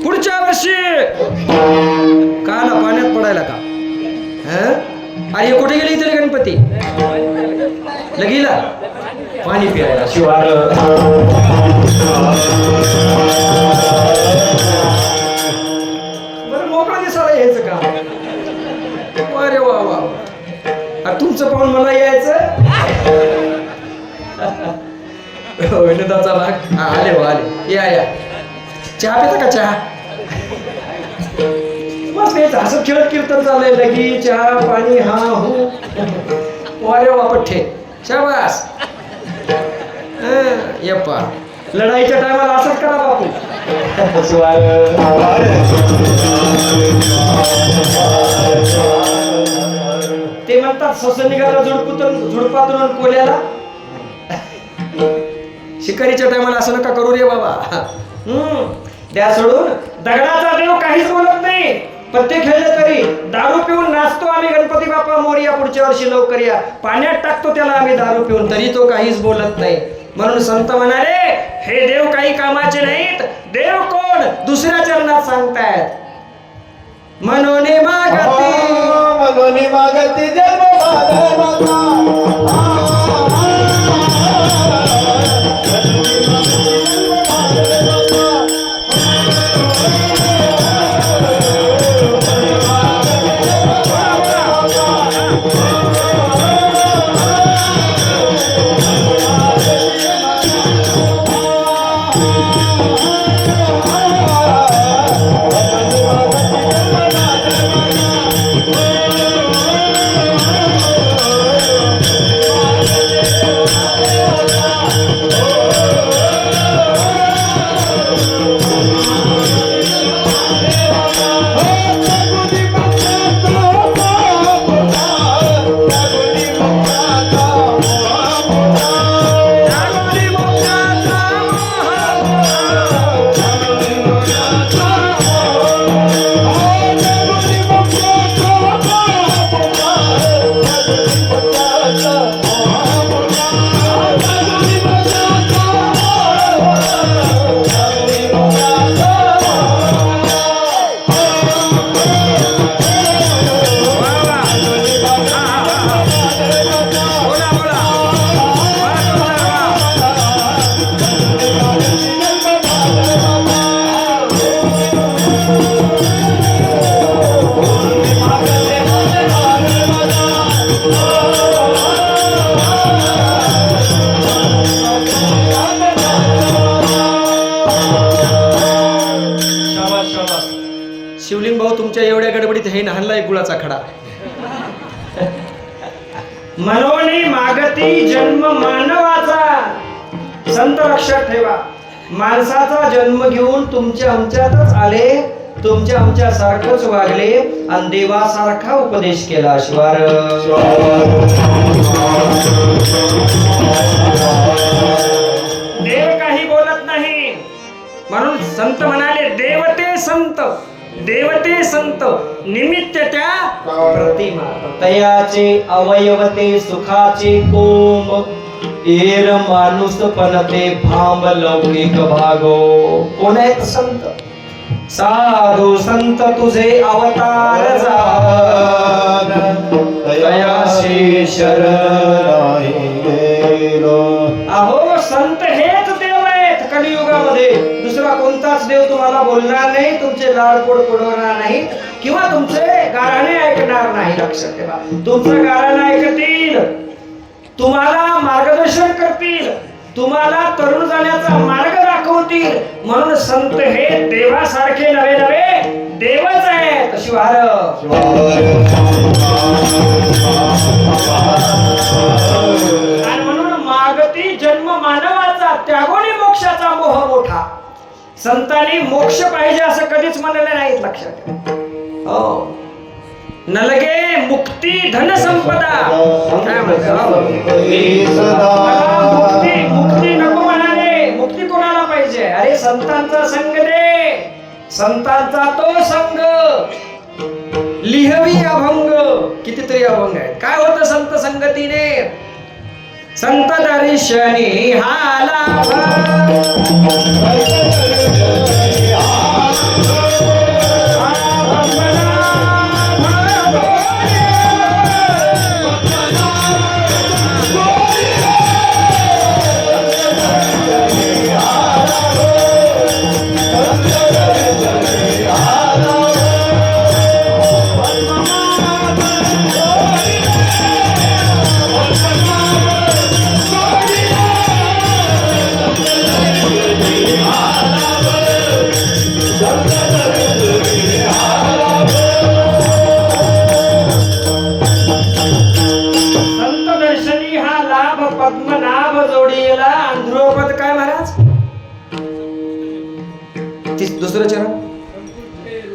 पुढच्या वर्षी काला पाण्यात पडायला का. अरे कुठे गेली तरी गणपती लगीला पाणी पिरायला शिवार. बरं मोकळा दिसायला यायचं का. अरे वा वा तुमचं पाहून मला यायचं. विनोदाचा भाग आले हो आले या चहा पिता का चहा. मग तेच हसत खेळत कीर्तन चाललंय. लगी चहा पाणी हा हो अरे वा पठ्ठे शाबास. यप्पा लढाईच्या टायमाला असंच करा बापू. ते म्हणतात सस निघाला झुडपातून कोल्याला. शिकारीच्या टायमाला असं नका करू रे बाबा. त्या सोडून दगडाचा देव काहीच बोलत नाही. पत्ते खेळले तरी दारू पिऊन नाचतो आम्ही. गणपती बाप्पा मोरया पुढच्या वर्षी लवकर या. पाण्यात टाकतो त्याला आम्ही दारू पिऊन तरी तो काहीच बोलत नाही. म्हणून संत म्हणाले हे देव काही कामाचे नाहीत. देव कोण दुसऱ्या चरणात सांगतायत. मनोने मागती जन्म शिवलिंग भाऊ तुमच्या एवढ्या गडबडीत हे हाणलाय गुळाचा खडा. मनोनी मागती जन्म मानवाचा. संत लक्षात ठेवा. माणसाचा जन्म घेऊन तुमच्या आमच्यातच आले. तुमच्या आमच्या सारखंच वागले आणि देवासारखा उपदेश केला. शिवार देव बोलत नाही. म्हणून संत म्हणाले देवते संत, देवते संत निमित्त त्या प्रतिमा. तयाचे अवयवते सुखाचे कोंब, एर माणूस पनते भांब लौकिक भागो. कोण आहेत संत? साधू संत तुझे अवतार जाण, तयाशी शरण गेलो. अहो संत हेच देव आहेत कलियुगामध्ये. दुसरा कोणताच देव तुम्हाला बोलणार नाही, तुमचे लाडकोड पुरवणार नाहीत किंवा तुमचे गाराणे ऐकणार नाही. लक्षात ठेवा, तुमचं गाराणं ऐकतील, तुम्हाला मार्गदर्शन करतील, तुम्हाला तरुण जाण्याचा मार्ग दाखवतील. म्हणून संत हे देवासारखे नवे नवे देवच आहेत. शिवार आणि म्हणून मागती जन्म मानवाचा, त्यागोनी मोक्षाचा मोह मोठा. संतांनी मोक्ष पाहिजे असं कधीच म्हणले नाहीत. लक्षात ठेवा. हो, नलगे मुक्ती धन संपदा. काय म्हणतात? मुक्ती मुक्ती नको म्हणाले. मुक्ती कोणाला पाहिजे? अरे संतांचा संग दे, संतांचा तो संग. लिहवी अभंग, कितीतरी अभंग आहेत. काय होतं संत संगतीने? संत दर्शनी हा लाभ, पद्मनाभ जोडीला. ध्रुवपद काय महाराज? दुसरं चरण.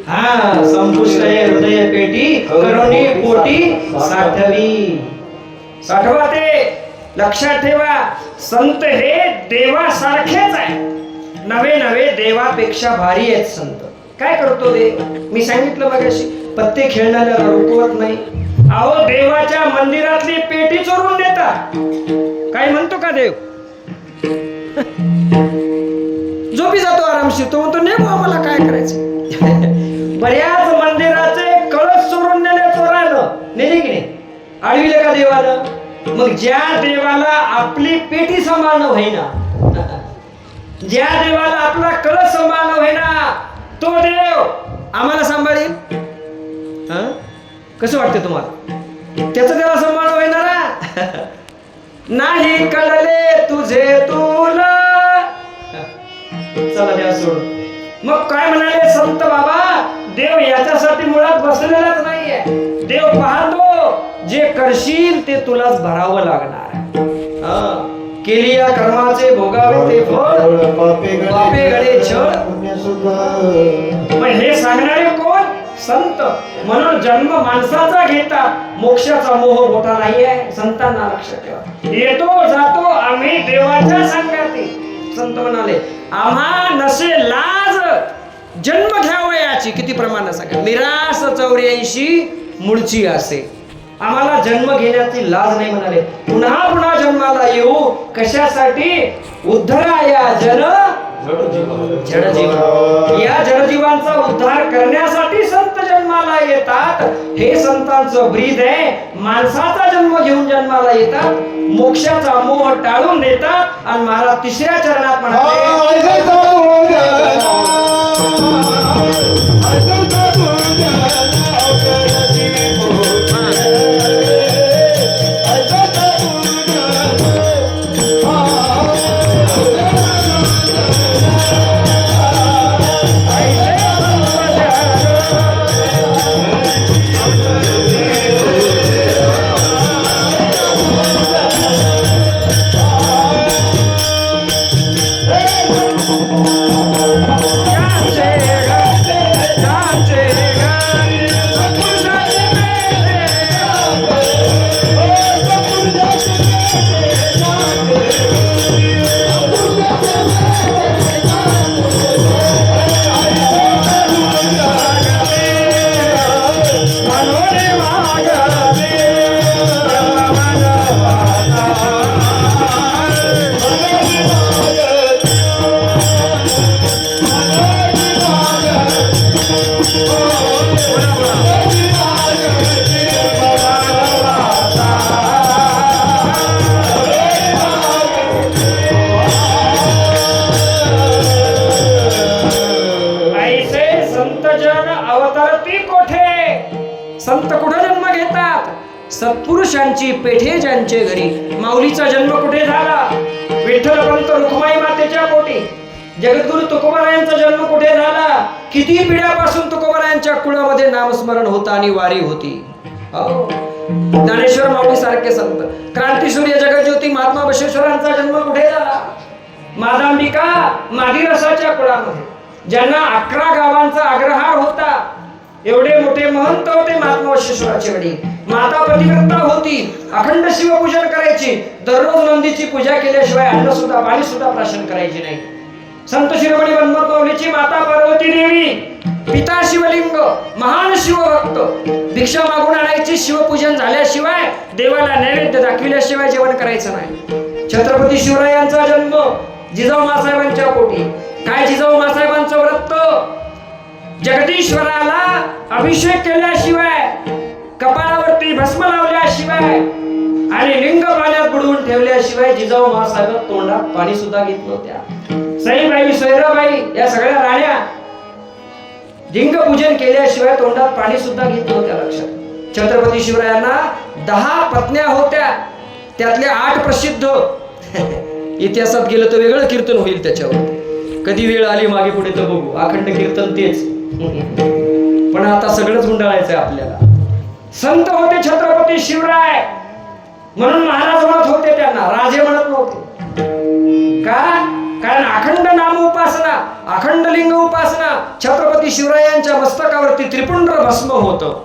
हा, संपुष्टय हृदय पेटी करुणी पोटी साठवी. साठवा ते. लक्षात ठेवा, संत हे देवासारखेच आहे. नवे नवे देवापेक्षा भारी आहेत संत. काय करतो देव? मी सांगितलं मगाशी, पत्ते खेळणाऱ्याला रुकवत नाही. अहो, देवाच्या मंदिरातली पेटी चोरून देतात. काय म्हणतो का देव? झोपी जातो आरामशीर. तो म्हणतो नेमो आम्हाला काय करायचं. बऱ्याच मंदिराचे कळस चोरून नेले चोरानं. नेले की नाही? आळविले का देवानं? मग ज्या देवाला आपली पेटी सांभाळणं होईना, ज्या देवाला आपला कळस सांभाळणं होईना, तो देव आम्हाला सांभाळेल? कसं वाटतं तुम्हाला? त्याचं देवा सांभाळणं होईना नाही. कळले तुझे तुला. चला द्या सोडून. मग काय म्हणाले संत बाबा? देव याच्यासाठी मुळात बसलेलाच नाहीये. देव पाहतो जे करशील ते तुलाच भरावं लागणार. केली या कर्माचे भोगावे ते फळ, पापे गडे छळ. मग हे सांगणारे कोण? संत. म्हणून जन्म माणसाचा घेतात, मोक्षाचा मोह मोठा नाहीये. संतांना लक्षात ठेवा. येतो जातो आम्ही देवाच्या संगाती. संत म्हणाले आम्हा नसे लाज जन्म घ्यावयाची. किती प्रमाण सांगा? मिरास 84 मूळची असे. आम्हाला जन्म घेण्याची लाज नाही म्हणाले. पुन्हा पुन्हा जन्माला येऊ कशासाठी? उद्धराया जन जडजीवन. या जडजीवांचा उद्धार करण्यासाठी संत जन्माला येतात. हे संतांचं ब्रीद आहे. माणसाचा जन्म घेऊन जन्माला येतात, मोक्षाचा मोह टाळून देतात. आणि महाराज तिसऱ्या चरणात म्हणाले संत कुठे जन्म घेतात? सत्पुरुषांची पेठे ज्यांचे घरी. माऊलीचा जन्म कुठे झाला? विठ्ठलपंत रुक्माई मातेच्या पोटी. जगद्गुरु तुकोबारायांचा जन्म कुठे झाला? किती पिढ्यापासून तुकोबारायांच्या कुळामध्ये नामस्मरण होतं आणि वारी होती. हो. ज्ञानेश्वर माऊली सारखे संत, क्रांतीसूर्य जगज्योती महात्मा बसवेश्वरांचा जन्म कुठे झाला? मादांबिका मादी रसाच्या कुळामध्ये, ज्यांना 11 गावांचा अग्रहार होता. एवढे मोठे महंत होते महात्मा बसवेश्वराचे वडील. माता पतिव्रता होती, अखंड शिवपूजन करायची. दररोज नंदीची पूजा केल्याशिवाय अन्न सुद्धा पाणी सुद्धा प्राशन करायची नाही. संत शिरोमणी हनुमंत माऊलीची माता पार्वती देवी, पिता शिवलिंग, महान शिवभक्त. भिक्षा मागून आणायची, शिवपूजन झाल्याशिवाय देवाला नैवेद्य दाखविल्याशिवाय जेवण करायचं नाही. छत्रपती शिवरायांचा जन्म जिजाऊ मासाहेबांच्या पोटी. काय जिजाऊ मासाहेबांचं व्रत? जगदीश्वराला अभिषेक केल्याशिवाय, कपाळावरती भस्म लावल्याशिवाय आणि लिंग पाण्यात बुडवून ठेवल्याशिवाय जिजाऊ मासाहेब तोंडात पाणी सुद्धा घेत नव्हत्या. सईबाई, सोयराबाई या सगळ्या राण्या लिंग पूजन केल्याशिवाय तोंडात पाणी सुद्धा घेत नव्हत्या. लक्षात. छत्रपती शिवरायांना 10 पत्न्या होत्या, त्यातल्या 8 प्रसिद्ध. इतिहासात गेलं तर वेगळं कीर्तन होईल त्याच्यावर. कधी वेळ आली मागे पुढे तर बघू, अखंड कीर्तन तेच. पण आता सगळंच गुंडाळायचंय आपल्याला. संत होते छत्रपती शिवराय, म्हणून महाराज म्हणत होते त्यांना, राजे म्हणत नव्हते. का? कारण अखंड नाम उपासना, अखंड लिंग उपासना. छत्रपती शिवरायांच्या मस्तकावरती त्रिपुंड्र भस्म होतं.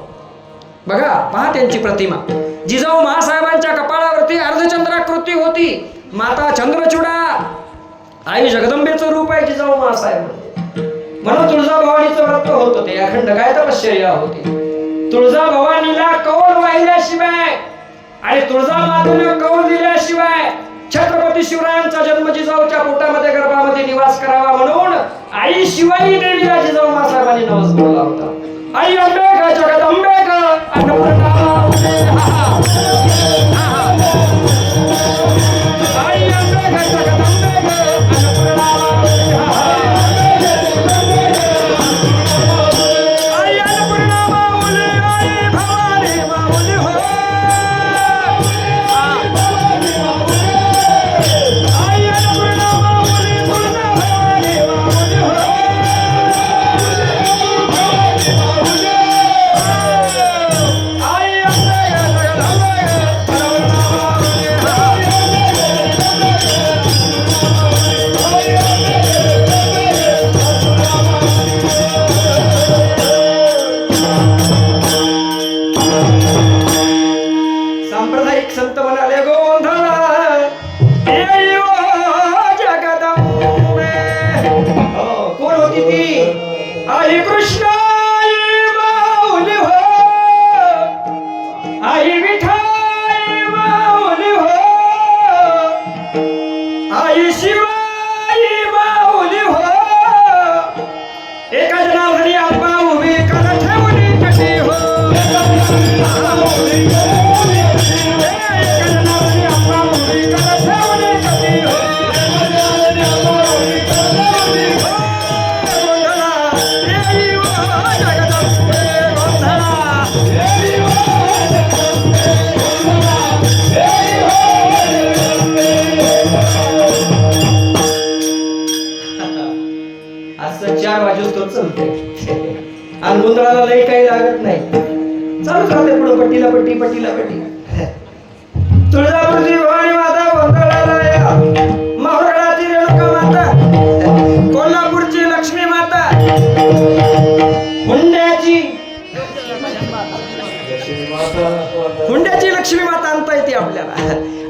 बघा, पहा त्यांची प्रतिमा. जिजाऊ महासाहेबांच्या कपाळावरती अर्धचंद्राकृती होती. माता चंद्रचूडा, आई जगदंबेचं रूप आहे जिजाऊ महासाहेब. म्हणून तुळजाभवानीचं व्रत होतं ते अखंड. काय तपश्चर्या होती. तुळजाभवानीला कौल वाहिल्याशिवाय आणि तुळजा मातेने कौल दिल्याशिवाय छत्रपती शिवरायांचा जन्म जिजाऊच्या पोटामध्ये गर्भामध्ये निवास करावा म्हणून आई शिवाई देवीला जिजाऊ मासाहेबांनी नवस बोलला होता. आई अंबे ग जगदंबे ग अन्नपूर्णा, आई अंबे ग जगदंबे ग अन्नपूर्णा, आई अन्नपूर्णा माऊली, आई भवानी माऊली हो. सांप्रदायिक संत म्हणाले, गोंधळ जगदंबे. कोण होती ती? आई कृष्ण, आई माऊली हो, आई विठाई माऊली हो, आई शिवाई माऊली हो. एका जनावरी आत्मा उभी कर ठेवली कशी हो. असं 4 वाजूस्तोवर चालते आणि गोंधळाला लई काही लागत नाही. चालूच राहते पुढे, पट्टीला पट्टी, पट्टीला पट्टी. तुळजापूरची भवानी माता गोंधळाला या, माहुरगडाची रेणुका माता, कोल्हापूरची लक्ष्मी माता, हुंड्याची लक्ष्मी माता आणता येते आपल्याला.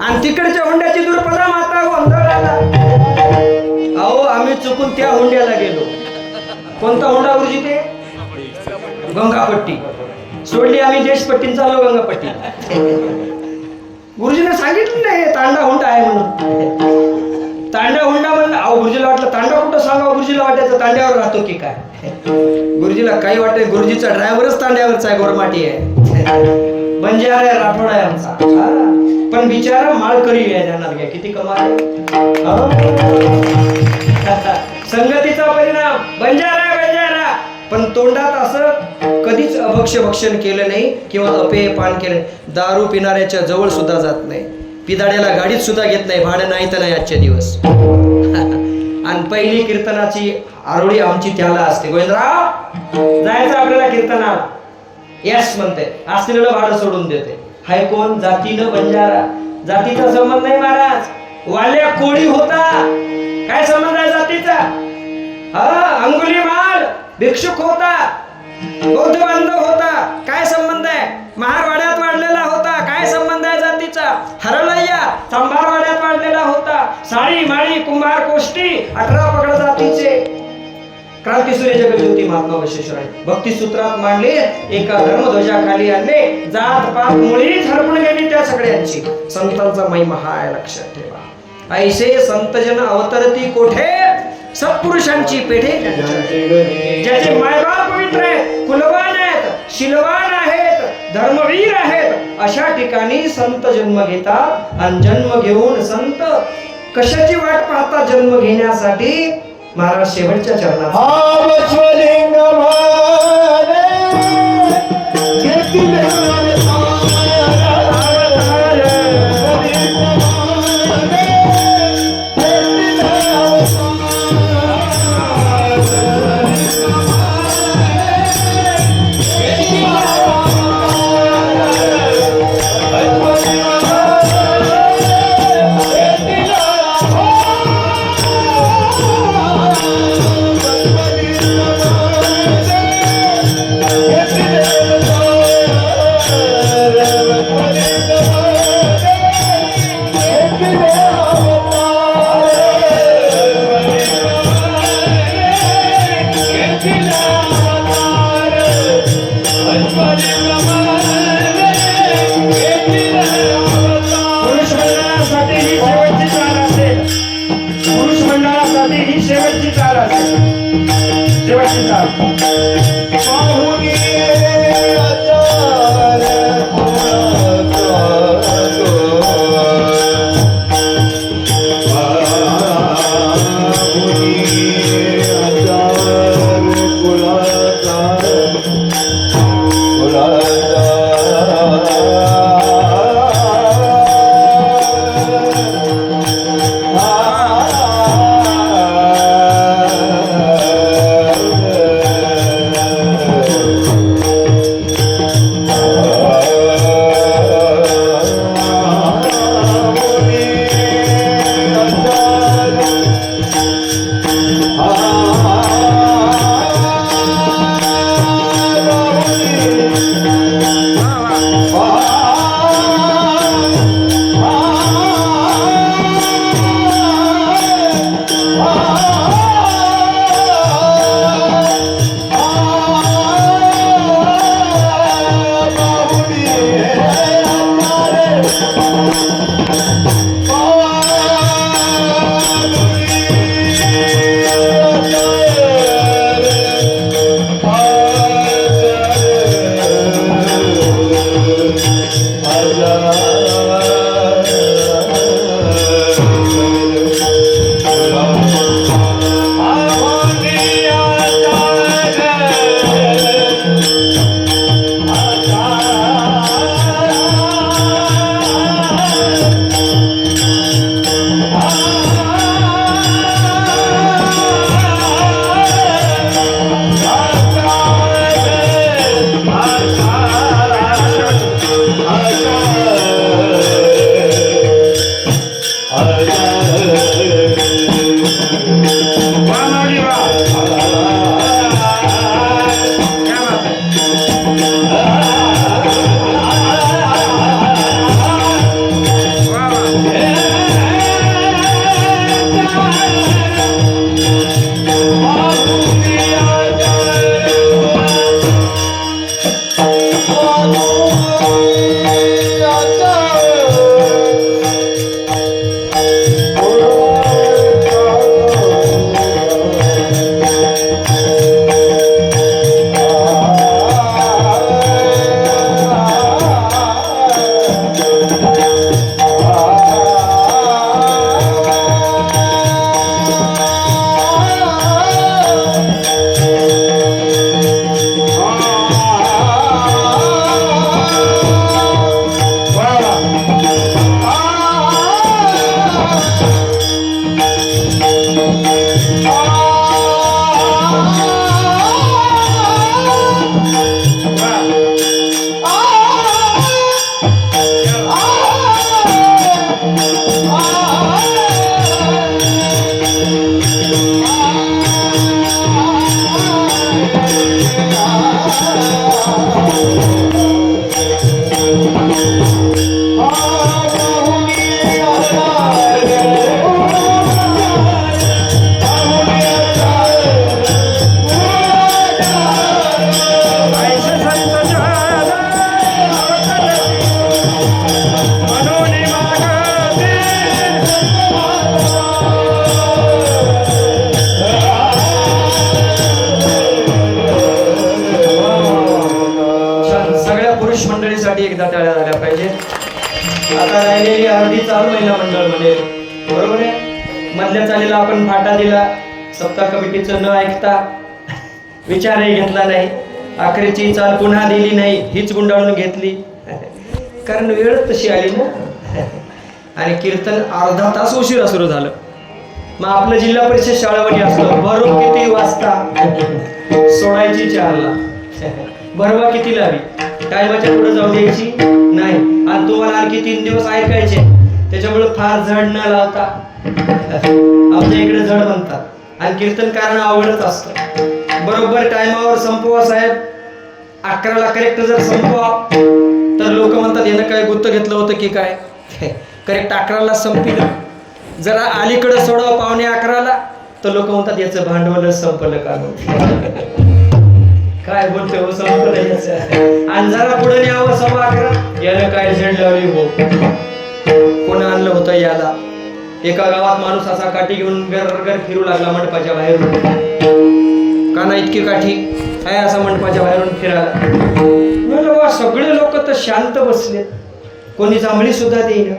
आणि तिकडच्या हुंड्याची दुर्पदा माता गोंधळाला. अहो, आम्ही चुकून त्या हुंड्याला गेलो. कोणता हुंडा गुरुजी? ते गंगापट्टी सोडली आम्ही, देशपट्टी चाललो गंगापट्टी. गुरुजीने सांगितलं नाही तांडा हुंडा आहे म्हणून. तांडा हुंडा म्हणलं. अहो, गुरुजीला वाटलं तांडा कुठं सांगावं. गुरुजीला वाटायचं तांड्यावर राहतो की काय. गुरुजीला काही वाटत, गुरुजीचा ड्रायव्हरच तांड्यावरचा आहे, गोरमाटी आहे, बंजारा आहे, राठोड आहे आमचा. पण बिचारा माळकरी आहे. जाणार घ्या किती कमाल. संगतीचा परिणाम. बंजारा पण तोंडात असं कधीच अभक्ष्य भक्षण केलं नाही किंवा अपेय पान केलं नाही. दारू पिणाऱ्याच्या जवळ सुद्धा जात नाही, पिदाड्याला गाडीत सुद्धा घेत नाही, भाडं नाही तर नाही आजचे दिवस. आणि पहिली कीर्तनाची आरोळी आमची त्याला असते, गोविंदराव जायचं आपल्याला कीर्तनाला, यस म्हणते, असलेलं भाडं सोडून देते. हाय कोण? जातीनं बंजारा. जातीचा संबंध नाही महाराज, वाल्या कोळी होता, काय संबंध आहे जातीचा? हा, अंगुलीमाल भिक्षुक होता, बौद्ध बांधव होता, काय संबंध आहे? महारवाड्यात वाढलेला होता, काय संबंध आहे जातीचा? हरलय्या चांभारवाड्यात वाढलेला होता, साळी माळी कुंभार कोष्टी 18 पगड जातीचे. क्रांतीसूर्य जगज्योती महात्मा बसवेश्वराय भक्ती सूत्रात मांडले, एका धर्मध्वजाखाली आणले, जात पात मुळीच हरपून गेली त्या सगळ्यांची. संतांचा महिमा हा आहे, लक्षात ठेवा. ऐसे संतजन अवतरती कोठे, सत्पुरुषांची पेढे ज्याचे मायबाप पवित्र आहेत, कुलवान आहेत, शिलवान आहेत, धर्मवीर आहेत, अशा ठिकाणी संत जन्म घेतात. आणि जन्म घेऊन संत कशाची वाट पाहतात जन्म घेण्यासाठी? महाराज शेवटच्या चरणात महिना मंडळ म्हणेल, बरोबर आहे. मधल्या चालीला आपण फाटा दिला, सप्ताह कमिटीचं न ऐकता विचारही घेतला नाही, अखेरची चाल पुन्हा दिली नाही, हीच गुंडाळून घेतली, कारण वेळ तशी आली ना. आणि कीर्तन अर्धा तास उशिरा सुरू झालं. मग आपलं जिल्हा परिषद शाळेमध्ये असतं, भरून किती वाजता सोडायची 4ला, भरवा किती लावी, टायमाच्या पुढे जाऊ द्यायची नाही. आणि तुम्हाला आणखी 3 दिवस ऐकायचे, त्याच्यामुळे फार जड न लावता, आमच्या इकडे जड म्हणतात, आणि कीर्तन कारण अवघडच असतं. बरोबर टायमावर संपवा साहेब, 11ला करेक्ट जर संपवा तर लोक म्हणतात यानं काय गुत्त घेतलं होतं की काय. करेक्ट 11ला संपलं. जरा अलीकडे सोडावं पावणे 11ला तर लोक म्हणतात याचं भांडवलच संपलं का. काय बोलतोय हो, संपलं याचं. आणि जरा पुढे न्यावं 11:15, यानं काय झेड लावली हो, कोण आणलं होतं याला. एका गावात माणूस असा काठी घेऊन गरगर फिरू लागला मंडपाच्या बाहेरून. का ना इतकी काठी काय असा मंडपाच्या बाहेरून फिरायला. सगळे लोक तर शांत बसले, कोणी जांभळी सुद्धा देईना.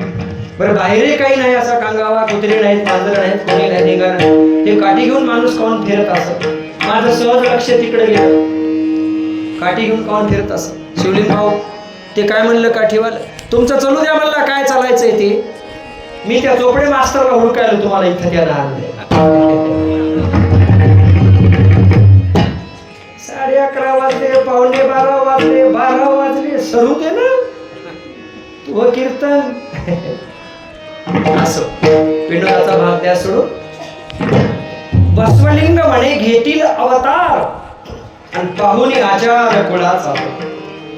बरं बाहेरही काही नाही, असा कांगावा, कुत्रे नाहीत, मांजर नाहीत, कोणी नाही निघाल. ते काठी घेऊन माणूस काऊन फिरत असत, माझं सहज लक्ष तिकडे गेलं. काठी घेऊन काऊन फिरत असत. शिवलिंग भाऊ ते काय म्हणलं काठीवाला, तुमचं चलू द्या म्हणला, काय चालायचंय ते. मी त्या चोपडे मास्तरला हुडकायला तुम्हाला इथं त्याला आणले. 11:30 वाजले, पावणे 12 वाजले, 12 वाजले, सरू दे ना व कीर्तन. असो विनोदाचा भाग द्या सोडून. बसवलिंग म्हणे घेतील अवतार आणि पाहुणी आचार कुळाचा.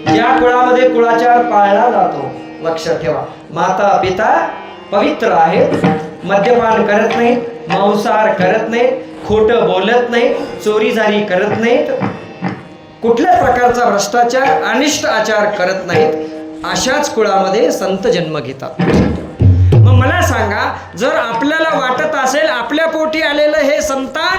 ज्या कुळामध्ये कुळाचार पाळला जातो, लक्षात ठेवा, माता पिता पवित्र आहेत, मद्यपान करत नाहीत, मांसाहार करत नाहीत, खोटं बोलत नाहीत, चोरीजारी करत नाहीत, कुठल्याच प्रकारचा भ्रष्टाचार अनिष्ट आचार करत नाहीत, अशाच कुळामध्ये संत जन्म घेतात. मग मला सांगा, जर आपल्याला वाटत असेल आपल्या पोटी आलेलं हे संतान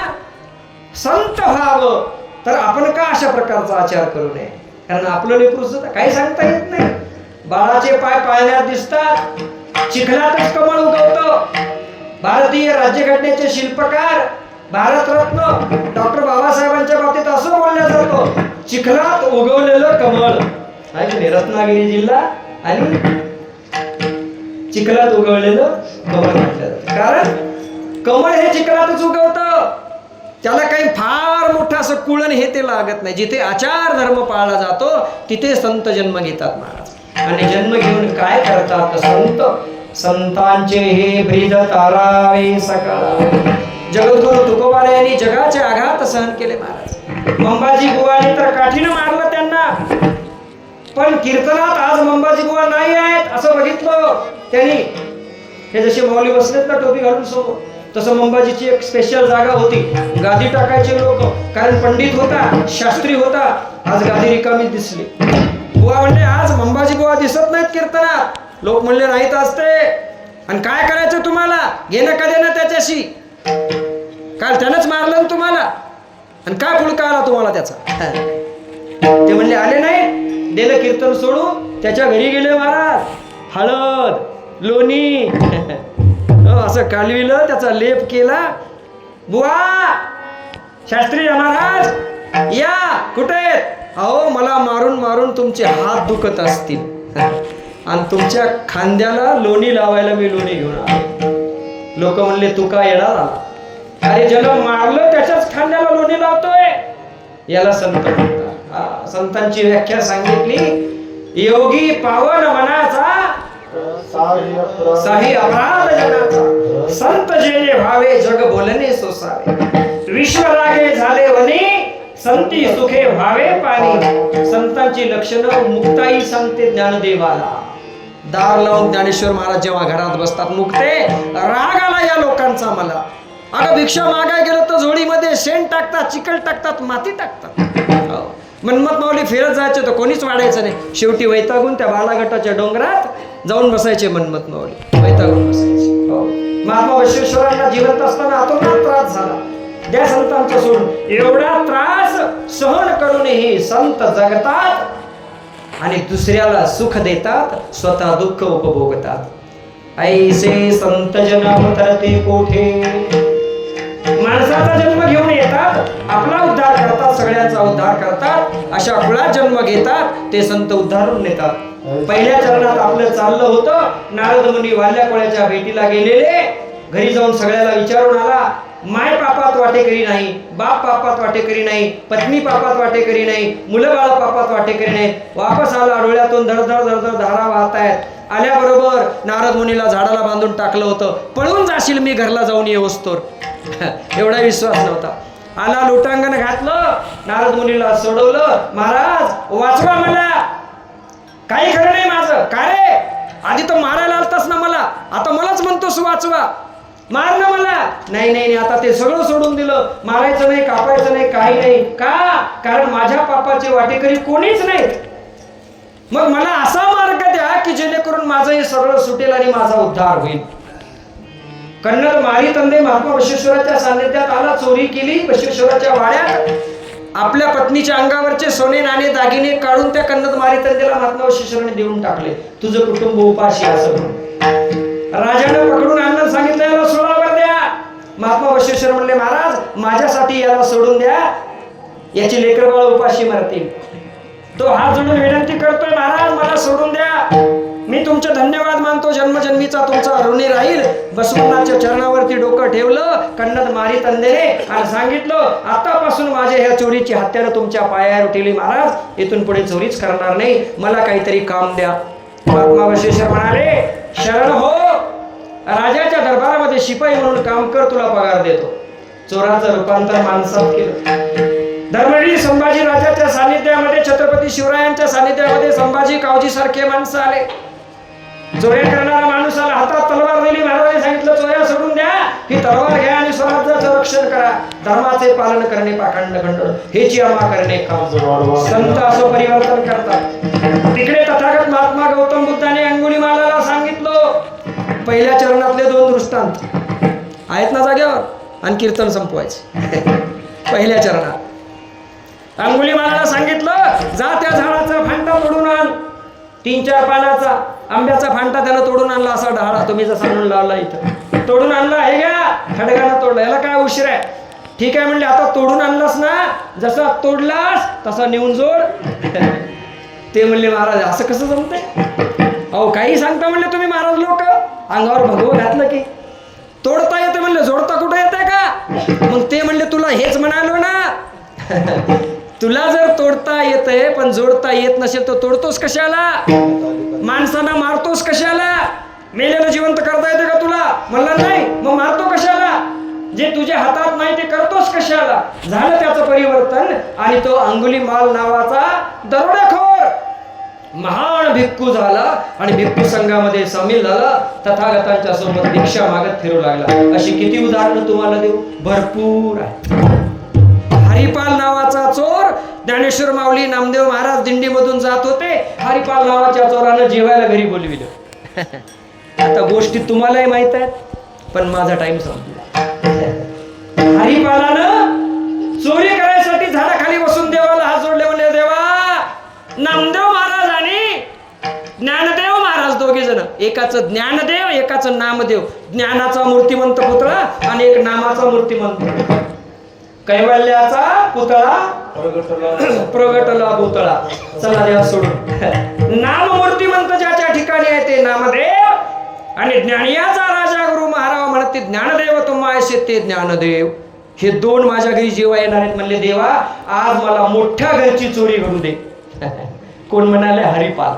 संत व्हावं, तर आपण का अशा प्रकारचा आचार करू नये. कारण आपलं लेकरू सुद्धा काही सांगता येत नाही. बाळाचे पाय पाळण्यात दिसतात, चिखलातच कमळ उगवतं. भारतीय राज्यघटनेचे शिल्पकार भारतरत्न डॉक्टर बाबासाहेबांच्या बाबतीत असं बोललं जातं, चिखलात उगवलेलं कमळ. रत्नागिरी जिल्हा आणि चिखलात उगवलेलं कमळ म्हटलं जातं. कारण कमळ हे चिखलातच उगवतं, त्याला काही फार मोठं असं कुळण हे ते लागत नाही. जिथे आचार धर्म पाळला जातो तिथे संत जन्म घेतात महाराज. आणि जन्म घेऊन काय करतात संत, संतांचे हे ब्रीद तारावे सकाळा. जगद्गुरु तुकोबारा यांनी जगाचे आघात सहन केले महाराज. मंबाजी बुवाने तर काठीनं मारलं त्यांना, पण कीर्तनात आज मंबाजी बुवा नाही आहेत असं बघितलं त्यांनी. हे जसे माऊली बसलेत ना टोपी घालून समोर, तसं मंबाजीची एक स्पेशल जागा होती, गादी टाकायचे लोक. कारण पंडित होता, शास्त्री होता, आज गादी रिकामी दिसली. बुवा म्हणले आज मंबाजी बुवा दिसत नाहीत कीर्तनात. लोक म्हणले नाहीत असते. आणि काय करायचं तुम्हाला, घेणं का देणं त्याच्याशी. काल त्यानंच मारलं तुम्हाला, आणि काय पुळका आला तुम्हाला त्याचा. ते म्हणले आले नाही, दिलं कीर्तन सोडून त्याच्या घरी गेले महाराज. हळद लोणी असं कालविलं, त्याचा लेप केला. बुवा शास्त्री महाराज या, कुठे? अहो मला मारून मारून तुमचे हात दुखत असतील आणि तुमच्या खांद्याला लोणी लावायला मी लोणी घेऊन आलो. लोक म्हणले तू का येणार आला? अरे ज्याला मारलं त्याच्याच खांद्याला लोणी लावतोय, याला संत म्हणतात. संतांची व्याख्या सांगितली, योगी पावन मनाचा साही अपराध जनाचा, संत जेणे भावे जग बोलणे सोसावे, विश्वरागे झाले वनी संती सुखे भावे पाणी. संतांची लक्षणं मुक्ताई सांगते ज्ञानदेवाला. दार लावून ज्ञानेश्वर महाराज जेव्हा घरात बसतात, मुक्ते राग आला या लोकांचा मला. अगं भिक्षा मागाय गेलो तर झोळीमध्ये शेण टाकतात, चिकल टाकतात, माती टाकतात. मनमत माऊली फिरत जायचे तर कोणीच वाढायचं नाही. शेवटी वैतागून त्या बालाघाटाच्या डोंगरात जाऊन बसायचे मनमत माऊली, वैतागून बसायचे. महात्मा बसवेश्वरांना जिवंत असताना आतोनात त्रास झाला, द्या संतांचा सोडून. एवढा त्रास सहन करूनही संत जगतात आणि दुसऱ्याला सुख देतात, स्वतः दुःख उपभोगतात. ऐसे संत जन अवतरते कोठे. माणसाचा जन्म घेऊन येतात, आपला उद्धार करतात, सगळ्यांचा उद्धार करतात, अशा कुळात जन्म घेतात, ते संत उद्धारून नेतात. पहिल्या चरणात आपलं चाललं होतं. नारद मुनी वाल्या कोळ्याच्या भेटीला गेलेले, घरी जाऊन सगळ्याला विचारून आला. माय पापात वाटेकरी नाही, बाप पापात वाटेकरी नाही, पत्नी पापात वाटेकरी नाही, मुलं बाळ पापात वाटेकरी नाही. वापस आला, डोळ्यातून धडधड धडधड धारा वाहत आहेत. आल्याबरोबर नारद मुनीला झाडाला बांधून टाकलं होतं. पळून जाशील मी घरला जाऊन येऊस्तोर. एवढा विश्वास नव्हता. आला, लोटांगण घातलं, नारद मुनीला सोडवलं. महाराज वाचवा मला, काही खरं नाही माझं. का रे, आधी तर मारायला आलतास ना मला, आता मलाच म्हणतोस वाचवा, मार ना मला. नाही नाही, आता ते सगळं सोडून दिलं. मारायचं नाही, कापायचं नाही, काही नाही. का? कारण माझ्या पापाचे वाटेकरी कोणीच नाही. मग मला असा मार्ग द्या की जेणेकरून माझं हे सगळं सुटेल आणि माझा उद्धार होईल. कन्नड मारी तंदे महात्मा बसवेश्वराच्या सान्निध्यात आला, चोरी केली बसवेश्वराच्या वाड्यात. आपल्या पत्नीच्या अंगावरचे सोने नाणे दागिने काढून त्या कन्नड मारी तंदेला महात्मा बसवेश्वराने देऊन टाकले. तुझं कुटुंब उपाशी असं म्हणून. राजानं पकडून आणून सांगितलं, याला सोडावर द्या. महात्मा बसवेश्वर म्हणले, महाराज माझ्यासाठी याला सोडून द्या, याची लेकर बाळ उपाशी मरतील. तो हात जोडून विनंती करतोय, महाराज मला सोडून द्या, मी तुमचे धन्यवाद मानतो, जन्मजन्मीचा तुमचा ऋणी राहील. बसवनाच्या चरणावरती डोकं ठेवलं कन्नड मारी तंदेने आणि सांगितलं, आतापासून माझ्या ह्या चोरीची हत्यारं तुमच्या पायावर ठेवली महाराज, इथून पुढे चोरीच करणार नाही, मला काहीतरी काम द्या. महात्मा बसवेश्वर म्हणाले, शरण हो, राजाच्या दरबारामध्ये शिपाई म्हणून काम कर, तुला पगार देतो. चोराचं रूपांतर माणसात केलं. धर्मवीर संभाजी राजाच्या सानिध्यामध्ये, छत्रपती शिवरायांच्या सानिध्यामध्ये संभाजी कावजी सारखे माणसं आले. चोऱ्या करणारा माणूस आला, हातात तलवार दिली. महाराजांनी सांगितलं, चोऱ्या सोडून द्या, ही तलवार घ्या आणि स्वराज्याचं रक्षण करा. धर्माचे पालन करणे, पाखंड खंडन हेची आम्हा करणे काम. संत असं परिवर्तन करतात. तिकडे तथागत महात्मा गौतम बुद्धाने अंगुलीमालाला सांगितलं, पहिल्या चरणातले 2 दृष्टांत आहेत ना जागेवर, आणि कीर्तन संपवायचे. पहिल्या चरणात अंगुलीमालाला सांगितलं, जा त्या झाडाचा फांटा तोडून आण. 3-4 पानाचा आंब्याचा फांटा त्यानं तोडून आणला, असा डहाळा तुम्ही जसा म्हणून लावला इथं तोडून आणला. हे घ्या, खडगानं तोडलं, याला काय उशीर आहे. ठीक आहे म्हणले, आता तोडून आणलास ना, जसा तोडलास तसा नेऊन जोड. ते म्हणले, महाराज असं कसं जमतंय, अहो काही सांगता म्हणले तुम्ही महाराज लोक. अंगावर भगवं घातलं की तोडता येतं म्हणले, जोडता कुठं येतंय का. मग ते म्हणले, तुला हेच म्हणालो ना, तुला जर तोडता येतंय पण जोडता येत नसेल तर तोडतोस कशाला, माणसांना मारतोस कशाला, मेलेलं जिवंत करता येते का तुला, म्हणला नाही, मग मारतो कशाला, जे तुझ्या हातात नाही ते करतोस कशाला. झालं त्याचं परिवर्तन, आणि तो अंगुलीमाल नावाचा दरोडेखोर महान भिक्खू झाला आणि भिक्खू संघामध्ये सामील झाला. तथागतांच्या सोबत भिक्षा मागत फिरू लागला. अशी किती उदाहरणं तुम्हाला देऊ, भरपूर आहे. हरिपाल नावाचा चोर, ज्ञानेश्वर माऊली नामदेव महाराज दिंडीमधून जात होते. हरिपाल नावाच्या चोरानं जेवायला घरी बोलविलं. आता गोष्टी तुम्हालाही माहित आहेत, पण माझा टाइम संपला. हरिपालानं चोरी करायसाठी झाडाखाली बसून देवाला हात जोडले, म्हणले, देवा, नामदेव महाराज आणि ज्ञानदेव महाराज दोघे जण, एकाचं ज्ञानदेव एकाचं नामदेव, ज्ञानाचा मूर्तिमंत पुतळा आणि एक नामाचा मूर्तिमंत. कैवल्याचा पुतळा प्रगटला पुतळा. चला देवा सोडून. नाम मूर्तिमंत ज्याच्या ठिकाणी आहे ते नामदेव, आणि ज्ञानियाचा राजा गुरु महाराज म्हणते ज्ञानदेव तुम्हायसे ते ज्ञानदेव. हे 2 माझ्या घरी जेव्हा येणार आहेत. म्हणले, देवा आज मला मोठ्या घरची चोरी घडू दे. कोण म्हणाले, हरिपाल.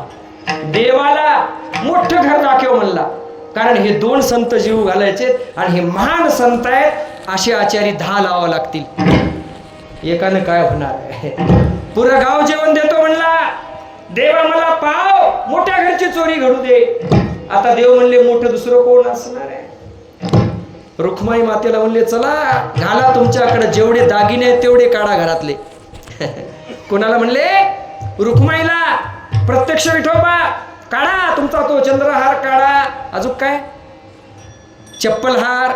देवाला मोठं घर दाखव म्हणला, कारण हे 2 संत जीव घालायचे आणि हे महान संत आहेत. असे आचारी 10 लावावं लागतील, एकानं काय होणार आहे. पुरं गाव जेवण देतो म्हणला, देवा मला पाव, मोठ्या घरची चोरी घडू दे. आता देव म्हणले, मोठं दुसरं कोण असणार आहे. रुक्माई मातेला म्हणले, चला घाला, तुमच्याकडे जेवढे दागिने आहेत तेवढे काढा घरातले. कोणाला म्हणले, रुक्माईला. प्रत्यक्ष विठोबा काढा, तुमचा तो चंद्रहार काढा, अजून काय चप्पल हार,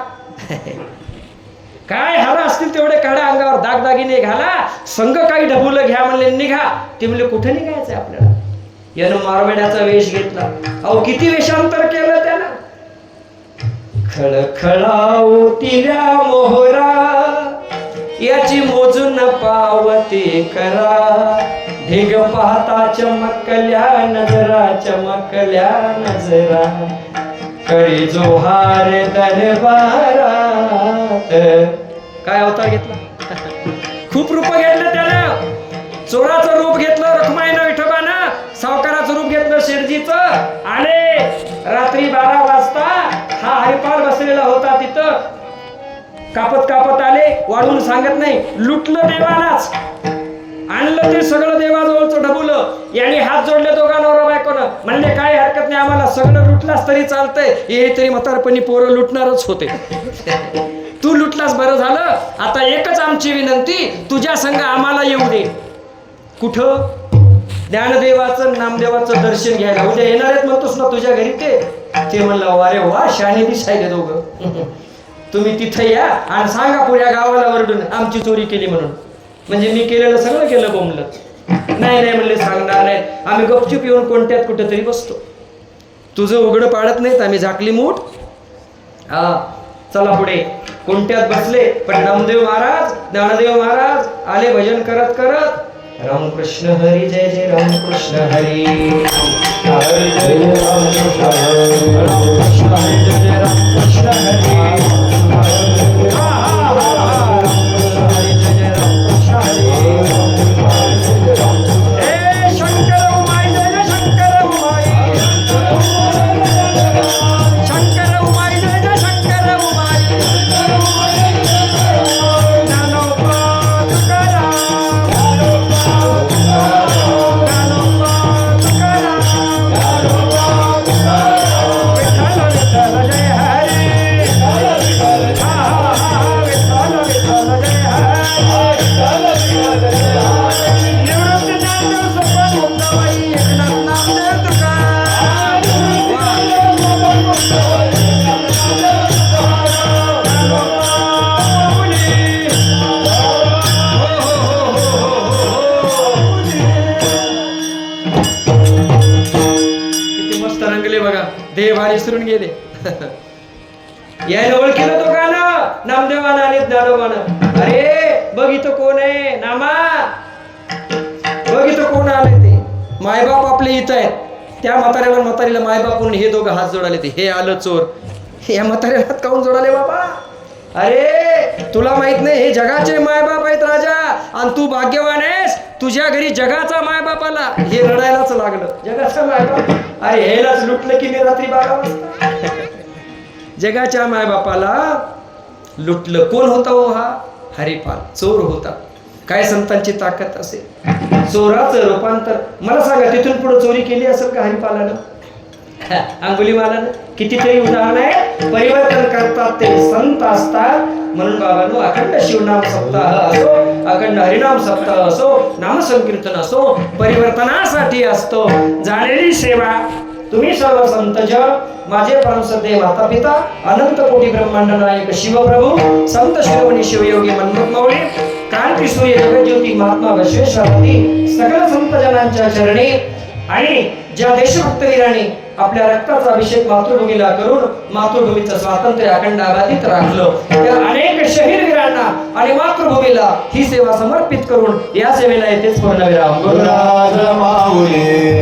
काय हार असतील तेवढे काढा, अंगावर दागदागिने घाला, संघ काही ढबुलं घ्या म्हणले, निघा. ते म्हणले, कुठे निघायचंय आपल्याला. यानं मारवेड्याचा वेश घेतला. अहो किती वेषांतर केलं त्यानं. खळखळावतील्या मोहरा याची मोजून पावते करा. ढिग पाहता चमकल्या नजरा, चमकल्या नजरा, करी जोहार दरबारात. काय अवतार घेतला? खूप रूप घेतलं त्यानं. चोराचं रूप घेतलं रखमाईनं विठोबानं, सावकाराचं रूप घेतलं शेरजीचं. आले रात्री 12 वाजता हा हरिपाल बसलेला होता तिथं. कापत कापत आले, वाढवून सांगत नाही, लुटलं देवालाच. आणलं ते सगळं देवाजवळचं ढबुलं. यांनी हात जोडले दोघा नवरा बायकोनं. म्हणले काय हरकत नाही, आम्हाला सगळं लुटलास तरी चालतंय, हे तरी म्हातारपणी पोरं लुटणारच होते. तू लुटलास बरं झालं. आता एकच आमची विनंती, तुझ्या संग आम्हाला येऊ दे. कुठं? ज्ञानदेवाचं नामदेवाचं दर्शन घ्यायला. उद्या येणार आहेत म्हणतोस ना तुझ्या घरी. ते म्हणलं अरे वा, शाने दिसायले दोघं. तुम्ही तिथं या आणि सांगा पुऱ्या गावाला वरडून आमची चोरी केली म्हणून. म्हणजे मी केलेलं सगळं केलं बोंबलं. नाही नाही म्हणले, सांगणार नाही. आम्ही गपचूप येऊन कोणत्यात कुठेतरी बसतो. तुझं उघडं पाडत नाहीत आम्ही, झाकली मूठ. हा चला पुढे. कोणत्यात बसले, पण नामदेव महाराज ज्ञानदेव महाराज आले भजन करत करत. रामकृष्ण हरी जय जय रामकृष्ण हरी. हरी जय जय रामकृष्ण हरी. रामकृष्ण हरी जय जय रामकृष्ण हरी. देवारी विसरून गेले. यायला ओळखीलं तो गाणं नामदेवानं आणि ज्ञानोबानं. अरे बघ इथं कोण आहे नामा, बघ इथं कोण आले. ते मायबाप आपले इथं आहेत. त्या म्हाताऱ्याला म्हातारीला मायबाप म्हणून हे दोघं हात जोडाले. ते हे आलं चोर. या म्हाताऱ्याला हात काऊन जोडाले बाबा? अरे तुला माहित नाही, हे जगाचे मायबाप आहेत राजा, आणि तू भाग्यवान आहेस. तुझ्या घरी जगाचा मायबाप आला. हे रडायलाच लागलं. जगाचा मायबाप, अरे हेलाच लुटलं की मी रात्री 12 वाजता. जगाच्या मायबापाला लुटलं. कोण होता हो हा? हरिपाल, चोर होता. काय संतांची ताकद असेल. चोराचं रूपांतर. मला सांगा, तिथून पुढे चोरी केली असेल का हरिपालानं? अंगुलीमालानं? कितीतरी उदाहरण आहे. परिवर्तन करतात ते संत असतात. म्हणून बाबांनो, अखंड शिवनाम सप्ताह असो, अखंड हरिनाम सप्ताह असो, नामसंकीर्तन असो, परिवर्तनासाठी असतो. झालेली सेवा तुम्ही सर्व संतजन, माझे परमसद्देव माता पिता, अनंत कोटी ब्रह्मांड नायक शिवप्रभू, संत शिरोमणी शिवयोगी मन्मथ मौली, क्रांती सूर्य जगज्योती महात्मा बसवेश्वरांनी, सकल संत जनांच्या चरणी आणि ज्या देशभक्त वीरांनी आपल्या रक्ताचा अभिषेक मातृभूमीला करून मातृभूमीचं स्वातंत्र्य अखंड अबाधित राखलं, त्या अनेक शहीद वीरांना आणि मातृभूमीला ही सेवा समर्पित करून या सेवेला येथेच पूर्णविराम. गुरुराज माऊली.